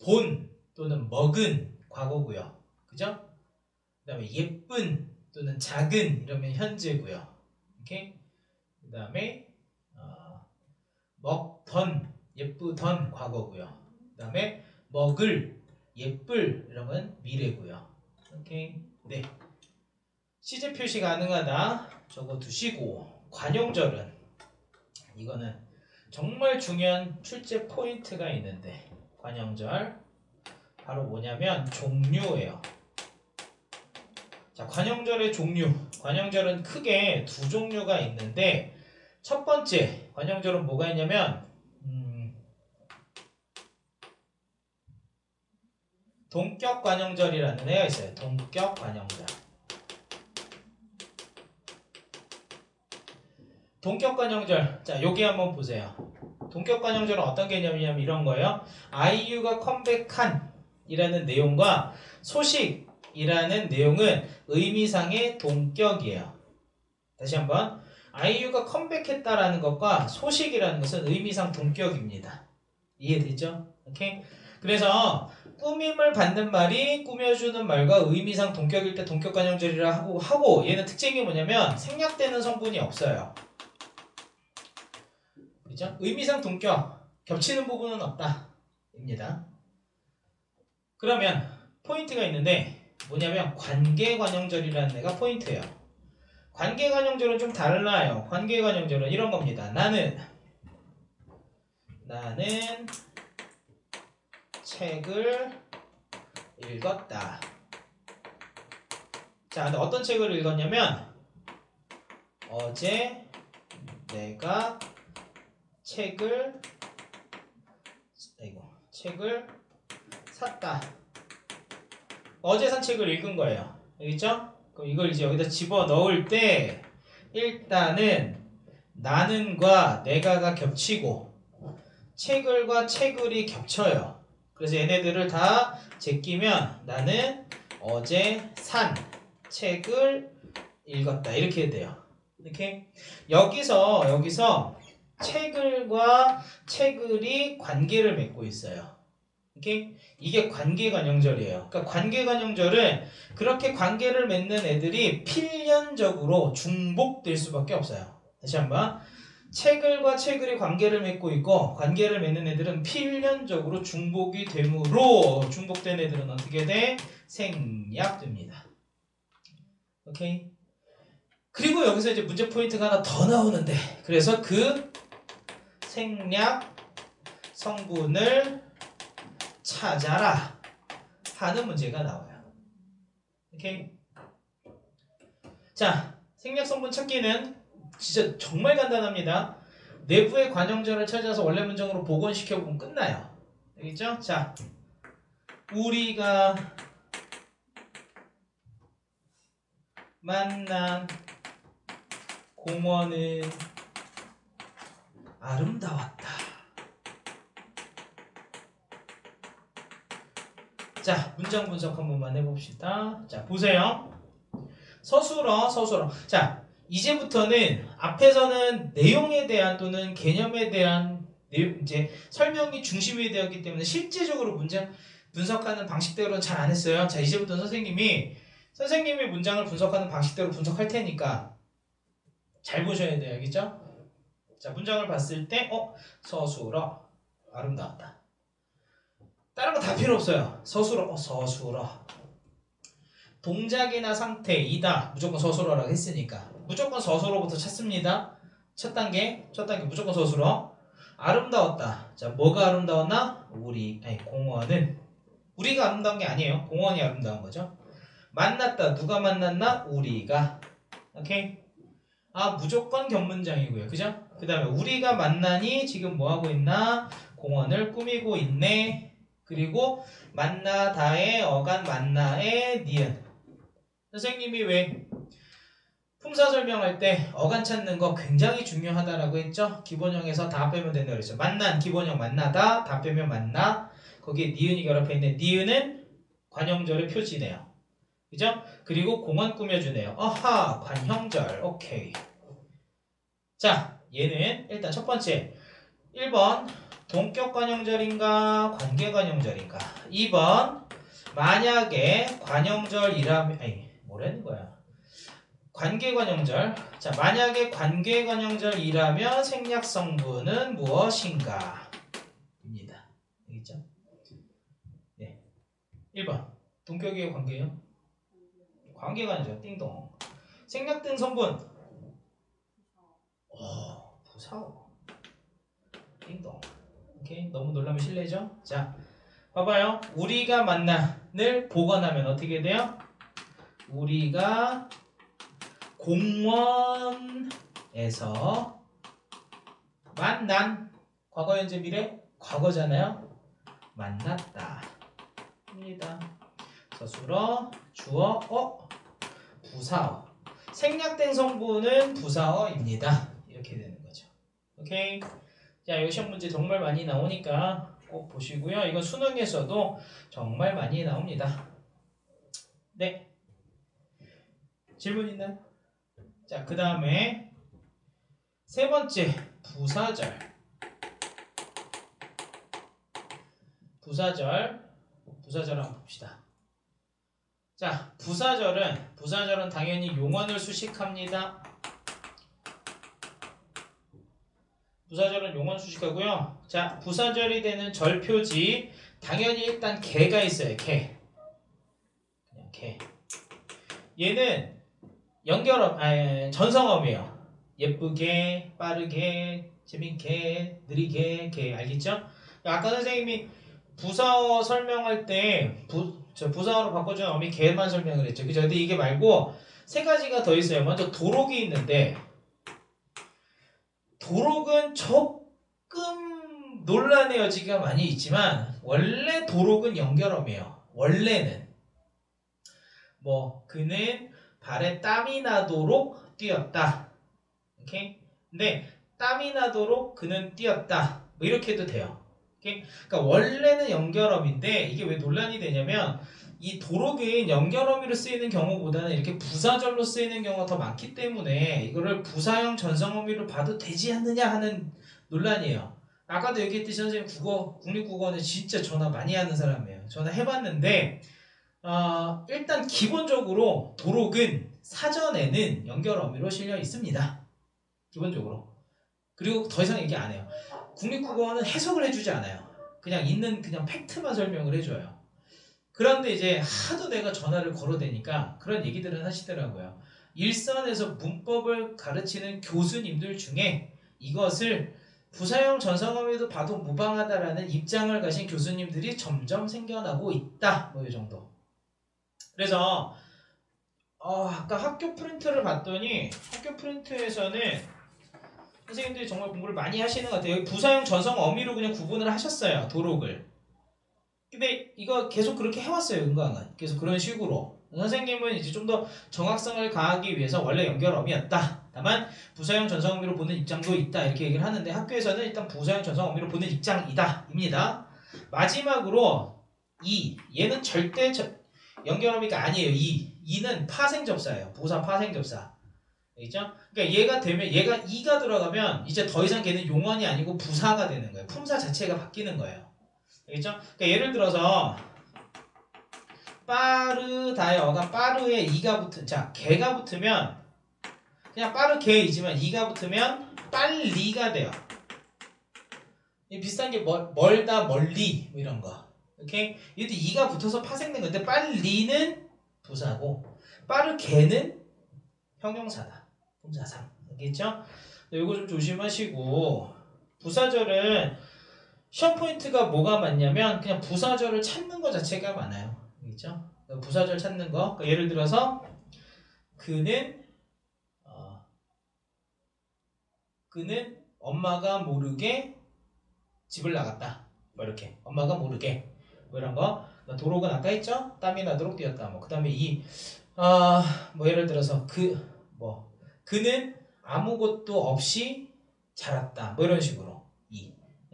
본 또는 먹은 과거고요. 그죠? 그 다음에 예쁜 또는 작은 이러면 현재고요. 오케이. 그 다음에 먹던 예쁘던 과거고요. 그 다음에 먹을 예쁠 이러면 미래고요. 오케이. 네. 시제 표시 가능하다. 적어 두시고 관형절은 이거는 정말 중요한 출제 포인트가 있는데 관형절 바로 뭐냐면 종류예요. 자, 관형절의 종류. 관형절은 크게 두 종류가 있는데 첫 번째 관형절은 뭐가 있냐면 동격 관형절이라는 애가 있어요. 동격 관형절. 동격 관형절. 자, 여기 한번 보세요. 동격 관형절은 어떤 개념이냐면 이런 거예요. 아이유가 컴백한 이라는 내용과 소식이라는 내용은 의미상의 동격이에요. 다시 한번. 아이유가 컴백했다라는 것과 소식이라는 것은 의미상 동격입니다. 이해되죠? 오케이? 그래서 꾸밈을 받는 말이 꾸며주는 말과 의미상 동격일 때 동격 관형절이라 하고 얘는 특징이 뭐냐면 생략되는 성분이 없어요. 그죠? 의미상 동격 겹치는 부분은 없다 입니다. 그러면 포인트가 있는데 뭐냐면 관계관형절이라는 애가 포인트예요. 관계관형절은 좀 달라요. 관계관형절은 이런 겁니다. 나는 책을 읽었다. 자, 근데 어떤 책을 읽었냐면 어제 내가 책을 샀다. 어제 산 책을 읽은 거예요. 알겠죠? 그럼 이걸 이제 여기다 집어 넣을 때 일단은 나는과 내가가 겹치고 책을과 책을이 겹쳐요. 그래서 얘네들을 다 제끼면 나는 어제 산 책을 읽었다. 이렇게 돼요. 이렇게 여기서 책을과 책을이 관계를 맺고 있어요. 오케이? 이게 관계관형절이에요. 그러니까 관계관형절은 그렇게 관계를 맺는 애들이 필연적으로 중복될 수밖에 없어요. 다시 한번. 체글과 체글이 관계를 맺고 있고 관계를 맺는 애들은 필연적으로 중복이 되므로 중복된 애들은 어떻게 돼? 생략됩니다. 오케이? 그리고 여기서 이제 문제 포인트가 하나 더 나오는데 그래서 그 생략 성분을 찾아라 하는 문제가 나와요. 오케이? 자, 생략 성분 찾기는 진짜 정말 간단합니다. 내부의 관형절을 찾아서 원래 문장으로 복원시켜보면 끝나요. 알겠죠? 자, 우리가 만난 공원은 아름다웠다. 자, 문장 분석 한 번만 해봅시다. 자, 보세요. 서술어. 자, 이제부터는 앞에서는 내용에 대한 또는 개념에 대한 이제 설명이 중심이 되었기 때문에 실제적으로 문장 분석하는 방식대로는 잘 안 했어요. 자, 이제부터는 선생님이 문장을 분석하는 방식대로 분석할 테니까 잘 보셔야 돼요. 알겠죠? 자, 문장을 봤을 때 서술어 아름다웠다. 다른 거 다 필요 없어요. 서술어. 동작이나 상태, 이다. 무조건 서술어라고 했으니까. 무조건 서술어부터 찾습니다. 첫 단계 무조건 서술어. 아름다웠다. 자, 뭐가 아름다웠나? 공원은. 우리가 아름다운 게 아니에요. 공원이 아름다운 거죠. 만났다. 누가 만났나? 우리가. 오케이? 무조건 견문장이고요. 그죠? 그 다음에 우리가 만나니 지금 뭐 하고 있나? 공원을 꾸미고 있네. 그리고 만나다의 어간 만나의 니은. 선생님이 왜 품사 설명할 때 어간 찾는 거 굉장히 중요하다라고 했죠? 기본형에서 다 빼면 된다고 그랬죠. 만난, 기본형 만나다, 다 빼면 만나. 거기에 니은이 결합해 있는데 니은은 관형절의 표지네요. 그죠? 그리고 공원 꾸며주네요. 아하, 관형절. 오케이. 자, 얘는 일단 첫 번째 1번 동격관형절인가 관계관형절인가. 2번 만약에 관형절이라면 뭐라는 거야? 관계관형절. 자, 만약에 관계관형절이라면 생략 성분은 무엇인가? 입니다. 알겠죠? 네. 1번. 동격이에요, 관계요? 관계관이죠. 띵동. 생략된 성분. 부사어. 띵동. 오케이. 너무 놀라면 실례죠? 자, 봐봐요. 우리가 만난을 복원하면 어떻게 돼요? 우리가 공원에서 만난. 과거, 현재, 미래? 과거잖아요. 만났다. 입니다. 서술어, 주어, 부사어. 생략된 성분은 부사어입니다. 이렇게 되는 거죠. 오케이. 자, 이 시험 문제 정말 많이 나오니까 꼭 보시고요. 이건 수능에서도 정말 많이 나옵니다. 네. 질문 있나요? 자, 그 다음에 세 번째 부사절. 부사절 한번 봅시다. 자, 부사절은 당연히 용언을 수식합니다. 부사절은 용언 수식하고요. 자, 부사절이 되는 절표지 당연히 일단 개가 있어요. 개. 그냥 개. 얘는 전성어이에요. 예쁘게, 빠르게, 재밌게, 느리게, 개. 알겠죠? 아까 선생님이 부사어 설명할 때 부사어로 바꿔준 어미 개만 설명을 했죠. 그죠? 근데 이게 말고 세 가지가 더 있어요. 먼저 도록이 있는데 도록은 조금 논란의 여지가 많이 있지만 원래 도록은 연결어미에요. 원래는 그는 발에 땀이 나도록 뛰었다. 오케이? 근데 땀이 나도록 그는 뛰었다. 이렇게 해도 돼요. 그러니까 원래는 연결어미인데 이게 왜 논란이 되냐면 이 도록은 연결어미로 쓰이는 경우보다는 이렇게 부사절로 쓰이는 경우가 더 많기 때문에 이거를 부사형 전성어미로 봐도 되지 않느냐 하는 논란이에요. 아까도 얘기했듯이 선생님 국립국어원에 진짜 전화 많이 하는 사람이에요. 전화 해봤는데 일단 기본적으로 도록은 사전에는 연결 어미로 실려 있습니다. 기본적으로. 그리고 더 이상 얘기 안 해요. 국립국어원은 해석을 해주지 않아요. 그냥 있는 그냥 팩트만 설명을 해줘요. 그런데 이제 하도 내가 전화를 걸어대니까 그런 얘기들은 하시더라고요. 일선에서 문법을 가르치는 교수님들 중에 이것을 부사용 전성어미도 봐도 무방하다라는 입장을 가신 교수님들이 점점 생겨나고 있다. 뭐 이 정도. 그래서 아까 학교 프린트를 봤더니 학교 프린트에서는 선생님들이 정말 공부를 많이 하시는 것 같아요. 여기 부사용 전성 어미로 그냥 구분을 하셨어요. 도록을. 근데 이거 계속 그렇게 해왔어요. 은광은. 계속 그런 식으로. 선생님은 이제 좀 더 정확성을 가하기 위해서 원래 연결 어미였다. 다만 부사용 전성 어미로 보는 입장도 있다. 이렇게 얘기를 하는데 학교에서는 일단 부사용 전성 어미로 보는 입장이다. 입니다. 마지막으로 얘는 절대 연결 어미가 아니에요. 2는 파생접사예요. 부사 파생접사. 알겠죠? 그러니까 얘가 되면 얘가 2가 들어가면 이제 더 이상 걔는 용언이 아니고 부사가 되는 거예요. 품사 자체가 바뀌는 거예요. 알겠죠? 그러니까 예를 들어서 빠르다여가 빠르에 2가 붙은 개가 붙으면 그냥 빠르개이지만 2가 붙으면 빨리가 돼요. 비슷한 게 멀다 멀리 뭐 이런 거. 오케이? 얘도 2가 붙어서 파생된 건데 빨리는 부사고 빠르개는 형용사다. 품사상. 알겠죠? 이거 좀 조심하시고 부사절은 시험 포인트가 뭐가 많냐면 그냥 부사절을 찾는 것 자체가 많아요. 알겠죠? 부사절 찾는 거. 그러니까 예를 들어서 그는 엄마가 모르게 집을 나갔다. 뭐 이렇게 엄마가 모르게 뭐 이런 거. 도록은 아까 했죠? 땀이 나도록 뛰었다. 뭐 그다음에 뭐 예를 들어서 그는 아무것도 없이 자랐다. 뭐 이런 식으로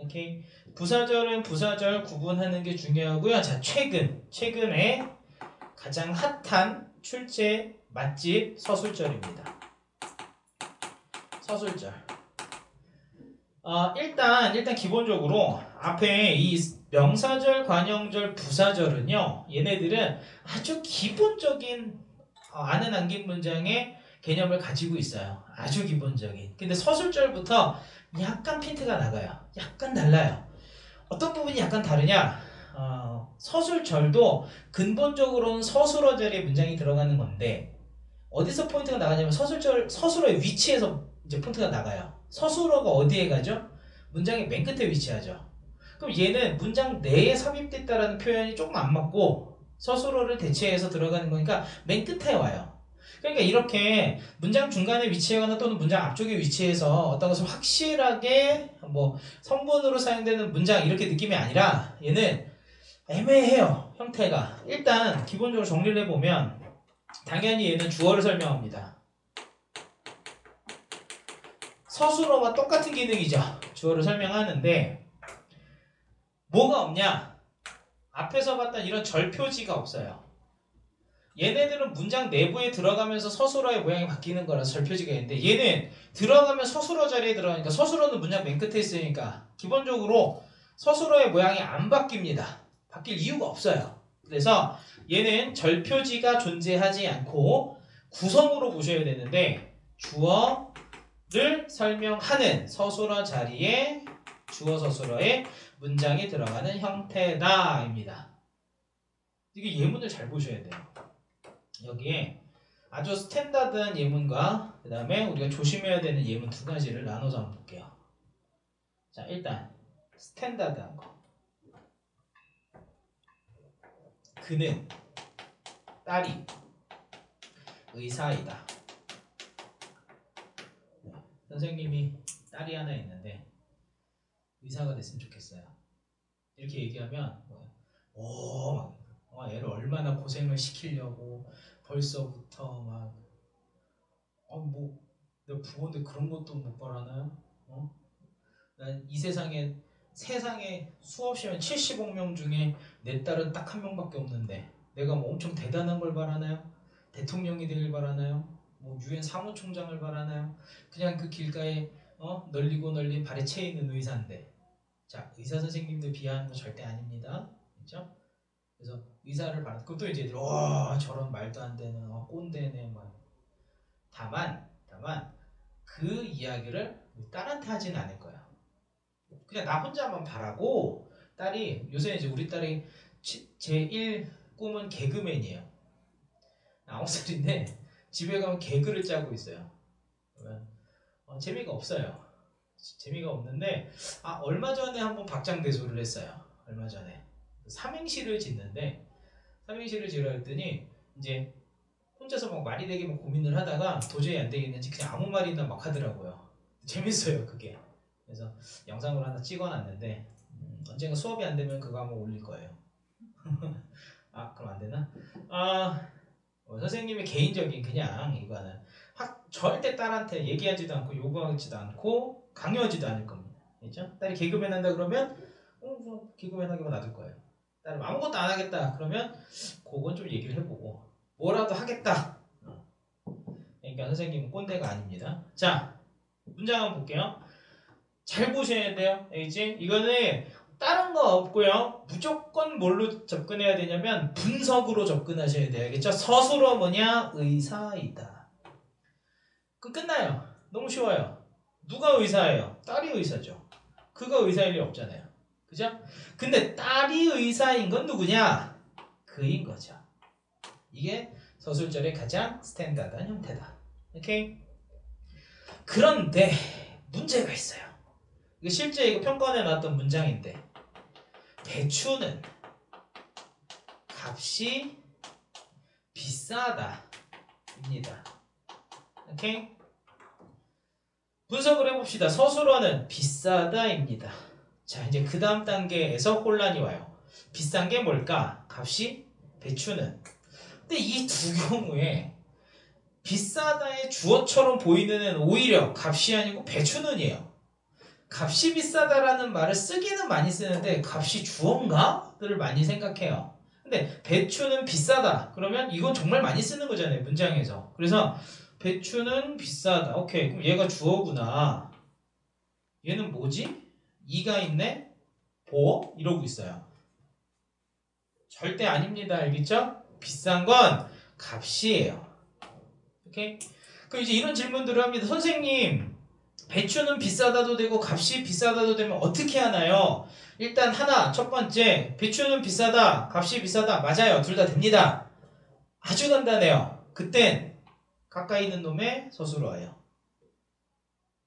오케이. 부사절은 부사절 구분하는 게 중요하고요. 자, 최근에 가장 핫한 출제 맛집 서술절입니다. 서술절. 일단 기본적으로 앞에 이 명사절, 관형절, 부사절은요. 얘네들은 아주 기본적인 아는 남긴 문장의 개념을 가지고 있어요. 아주 기본적인. 근데 서술절부터 약간 핀트가 나가요. 약간 달라요. 어떤 부분이 약간 다르냐? 서술절도 근본적으로는 서술어 자리에 문장이 들어가는 건데 어디서 포인트가 나가냐면 서술어의 위치에서 이제 포인트가 나가요. 서술어가 어디에 가죠? 문장의 맨 끝에 위치하죠. 그럼 얘는 문장 내에 삽입됐다라는 표현이 조금 안 맞고 서술어를 대체해서 들어가는 거니까 맨 끝에 와요. 그러니까 이렇게 문장 중간에 위치하거나 또는 문장 앞쪽에 위치해서 어떤 것을 확실하게 성분으로 사용되는 문장 이렇게 느낌이 아니라 얘는 애매해요. 형태가. 일단 기본적으로 정리를 해보면 당연히 얘는 주어를 설명합니다. 서술어와 똑같은 기능이죠. 주어를 설명하는데 뭐가 없냐? 앞에서 봤던 이런 절표지가 없어요. 얘네들은 문장 내부에 들어가면서 서술어의 모양이 바뀌는 거라서 절표지가 있는데 얘는 들어가면 서술어 자리에 들어가니까 서술어는 문장 맨 끝에 있으니까 기본적으로 서술어의 모양이 안 바뀝니다. 바뀔 이유가 없어요. 그래서 얘는 절표지가 존재하지 않고 구성으로 보셔야 되는데 주어를 설명하는 서술어 자리에 주어 서술어에 문장이 들어가는 형태다 입니다. 이게 예문을 잘 보셔야 돼요. 여기에 아주 스탠다드한 예문과 그 다음에 우리가 조심해야 되는 예문 두 가지를 나눠서 한번 볼게요. 자, 일단 스탠다드한 거. 그는 딸이 의사이다. 선생님이 딸이 하나 있는데 의사가 됐으면 좋겠어요. 이렇게 얘기하면 얘를 얼마나 고생을 시키려고 벌써부터 내가 부모인데 그런 것도 못 바라나요? 난 이 세상에 수없이면 70억 명 중에 내 딸은 딱 한 명밖에 없는데 내가 엄청 대단한 걸 바라나요? 대통령이 되길 바라나요? 유엔 사무총장을 바라나요? 그냥 그 길가에 널리고 널린 발에 채 있는 의사인데 자, 의사 선생님들 비하하는 거 절대 아닙니다. 그렇죠? 그래서 의사를 받는 그것도 이제 와 저런 말도 안 되는 꼰대네 뭐. 다만 그 이야기를 딸한테 하진 않을 거야. 그냥 나 혼자만 바라고 딸이 요새 이제 우리 딸이 제1 꿈은 개그맨이에요. 9살인데 집에 가면 개그를 짜고 있어요. 그러면 재미가 없어요. 재미가 없는데 얼마 전에 한번 박장대소를 했어요. 얼마 전에 삼행시를 짓는데 삼행시를 지으려 했더니 이제 혼자서 막 말이 되게 막 고민을 하다가 도저히 안 되겠는지 그냥 아무 말이나 막 하더라고요. 재밌어요 그게. 그래서 영상으로 하나 찍어놨는데 언젠가 수업이 안 되면 그거 한번 올릴 거예요. 그럼 안 되나? 선생님의 개인적인 그냥 이거는 절대 딸한테 얘기하지도 않고 요구하지도 않고 강요하지도 않을 겁니다. 그렇죠? 딸이 개그맨 한다 그러면 개그맨 하기만 놔둘 거예요. 딸이 아무것도 안 하겠다 그러면 그건 좀 얘기를 해보고 뭐라도 하겠다. 그러니까 선생님은 꼰대가 아닙니다. 자, 문장 한번 볼게요. 잘 보셔야 돼요. 알겠지? 이거는 다른 거 없고요. 무조건 뭘로 접근해야 되냐면 분석으로 접근하셔야 돼요. 알겠죠? 서술어 뭐냐? 의사이다. 끝나요. 너무 쉬워요. 누가 의사예요? 딸이 의사죠. 그가 의사일 리 없잖아요. 그죠? 근데 딸이 의사인 건 누구냐? 그인 거죠. 이게 서술절의 가장 스탠다드한 형태다. 오케이? 그런데 문제가 있어요. 이게 실제 이거 평가원에 나왔던 문장인데 배추는 값이 비싸다 입니다. 오케이? 분석을 해봅시다. 서술어는 비싸다 입니다. 자, 이제 그 다음 단계에서 혼란이 와요. 비싼 게 뭘까? 값이 배추는. 근데 이 두 경우에 비싸다의 주어처럼 보이는 애는 오히려 값이 아니고 배추는이에요. 값이 비싸다라는 말을 쓰기는 많이 쓰는데 값이 주어인가? 를 많이 생각해요. 근데 배추는 비싸다. 그러면 이건 정말 많이 쓰는 거잖아요. 문장에서. 그래서 배추는 비싸다. 오케이. 그럼 얘가 주어구나. 얘는 뭐지? 이가 있네? 보어? 이러고 있어요. 절대 아닙니다. 알겠죠? 비싼 건 값이에요. 오케이? 그럼 이제 이런 질문들을 합니다. 선생님, 배추는 비싸다도 되고 값이 비싸다도 되면 어떻게 하나요? 일단 하나, 첫 번째, 배추는 비싸다, 값이 비싸다. 맞아요. 둘 다 됩니다. 아주 간단해요. 그땐 가까이 있는 놈의 서술어예요.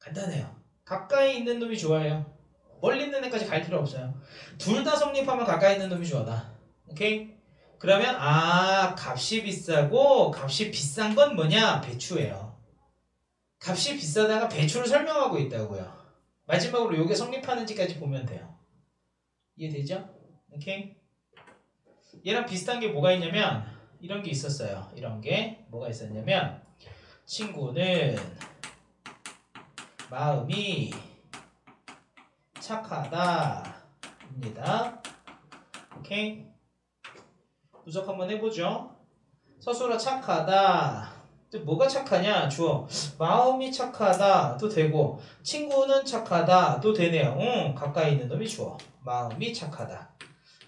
간단해요. 가까이 있는 놈이 좋아요. 멀리 있는 애까지 갈 필요 없어요. 둘 다 성립하면 가까이 있는 놈이 좋아다. 오케이? 그러면 값이 비싸고 값이 비싼 건 뭐냐? 배추예요. 값이 비싸다가 배추를 설명하고 있다고요. 마지막으로 요게 성립하는지까지 보면 돼요. 이해되죠? 오케이? 얘랑 비슷한 게 뭐가 있냐면 이런 게 있었어요. 이런 게 뭐가 있었냐면 친구는 마음이 착하다 입니다. 오케이? 분석 한번 해보죠. 서술어 착하다. 또 뭐가 착하냐? 주어. 마음이 착하다도 되고 친구는 착하다도 되네요. 가까이 있는 놈이 주어. 마음이 착하다.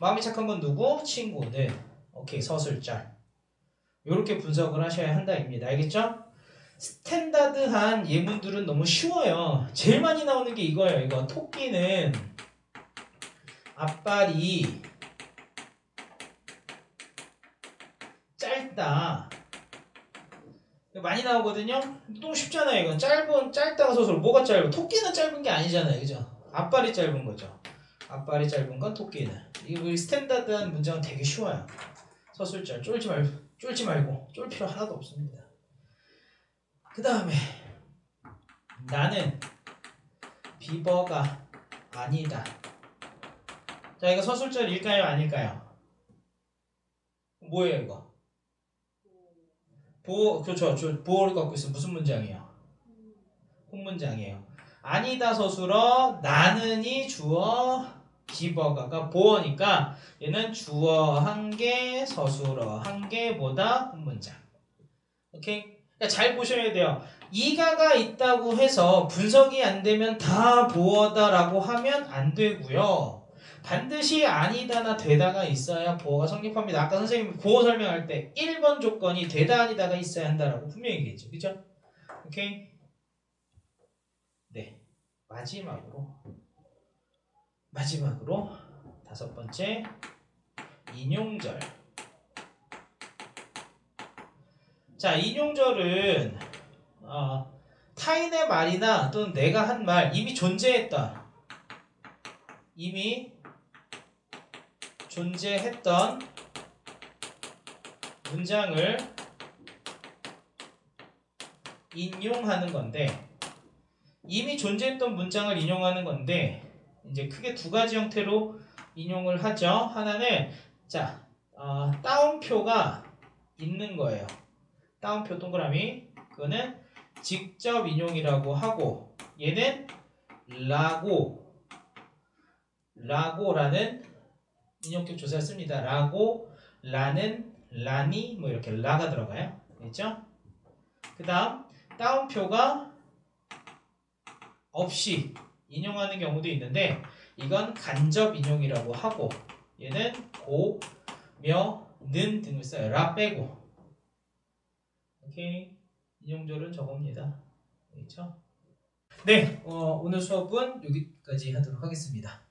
마음이 착한 건 누구? 친구는. 오케이. 서술절. 이렇게 분석을 하셔야 한다입니다. 알겠죠? 스탠다드한 예문들은 너무 쉬워요. 제일 많이 나오는 게 이거예요. 이거 토끼는 앞발이 짧다. 많이 나오거든요. 너무 쉽잖아요. 이건 짧다가 서술. 뭐가 짧아? 토끼는 짧은 게 아니잖아요. 그죠? 앞발이 짧은 거죠. 앞발이 짧은 건 토끼는. 이거 스탠다드한 문장은 되게 쉬워요. 서술절 쫄지 말고 쫄 필요 하나도 없습니다. 그 다음에 나는 비버가 아니다. 자, 이거 서술절일까요? 아닐까요? 뭐예요 이거? 그렇죠. 보어를 갖고 있으면 무슨 문장이에요? 혼문장이에요. 아니다 서술어, 나는이 주어, 비버가가 보어니까 얘는 주어 한 개, 서술어 한 개, 뭐다? 혼문장. 오케이? 그러니까 잘 보셔야 돼요. 이가가 있다고 해서 분석이 안 되면 다 보어다라고 하면 안 되고요. 반드시 아니다나 되다가 있어야 보어가 성립합니다. 아까 선생님이 보어 설명할 때 1번 조건이 되다 아니다가 있어야 한다라고 분명히 얘기했죠. 그죠? 오케이? 네. 마지막으로 5번째 인용절. 자, 인용절은 타인의 말이나 또는 내가 한 말 이미 존재했다. 이미 존재했던 문장을 인용하는 건데, 이미 존재했던 문장을 인용하는 건데 이제 크게 두 가지 형태로 인용을 하죠. 하나는 자 따옴표가 있는 거예요. 따옴표 동그라미, 그거는 직접 인용이라고 하고, 얘는 라고라는 인용격 조사를 씁니다. 라고, 라는, 라니 뭐 이렇게 라가 들어가요. 됐죠? 그 다음 따옴표가 없이 인용하는 경우도 있는데 이건 간접 인용이라고 하고, 얘는 고, 며, 는 등을 써요. 라 빼고. 오케이. 인용절은 저겁니다. 그렇죠? 네, 오늘 수업은 여기까지 하도록 하겠습니다.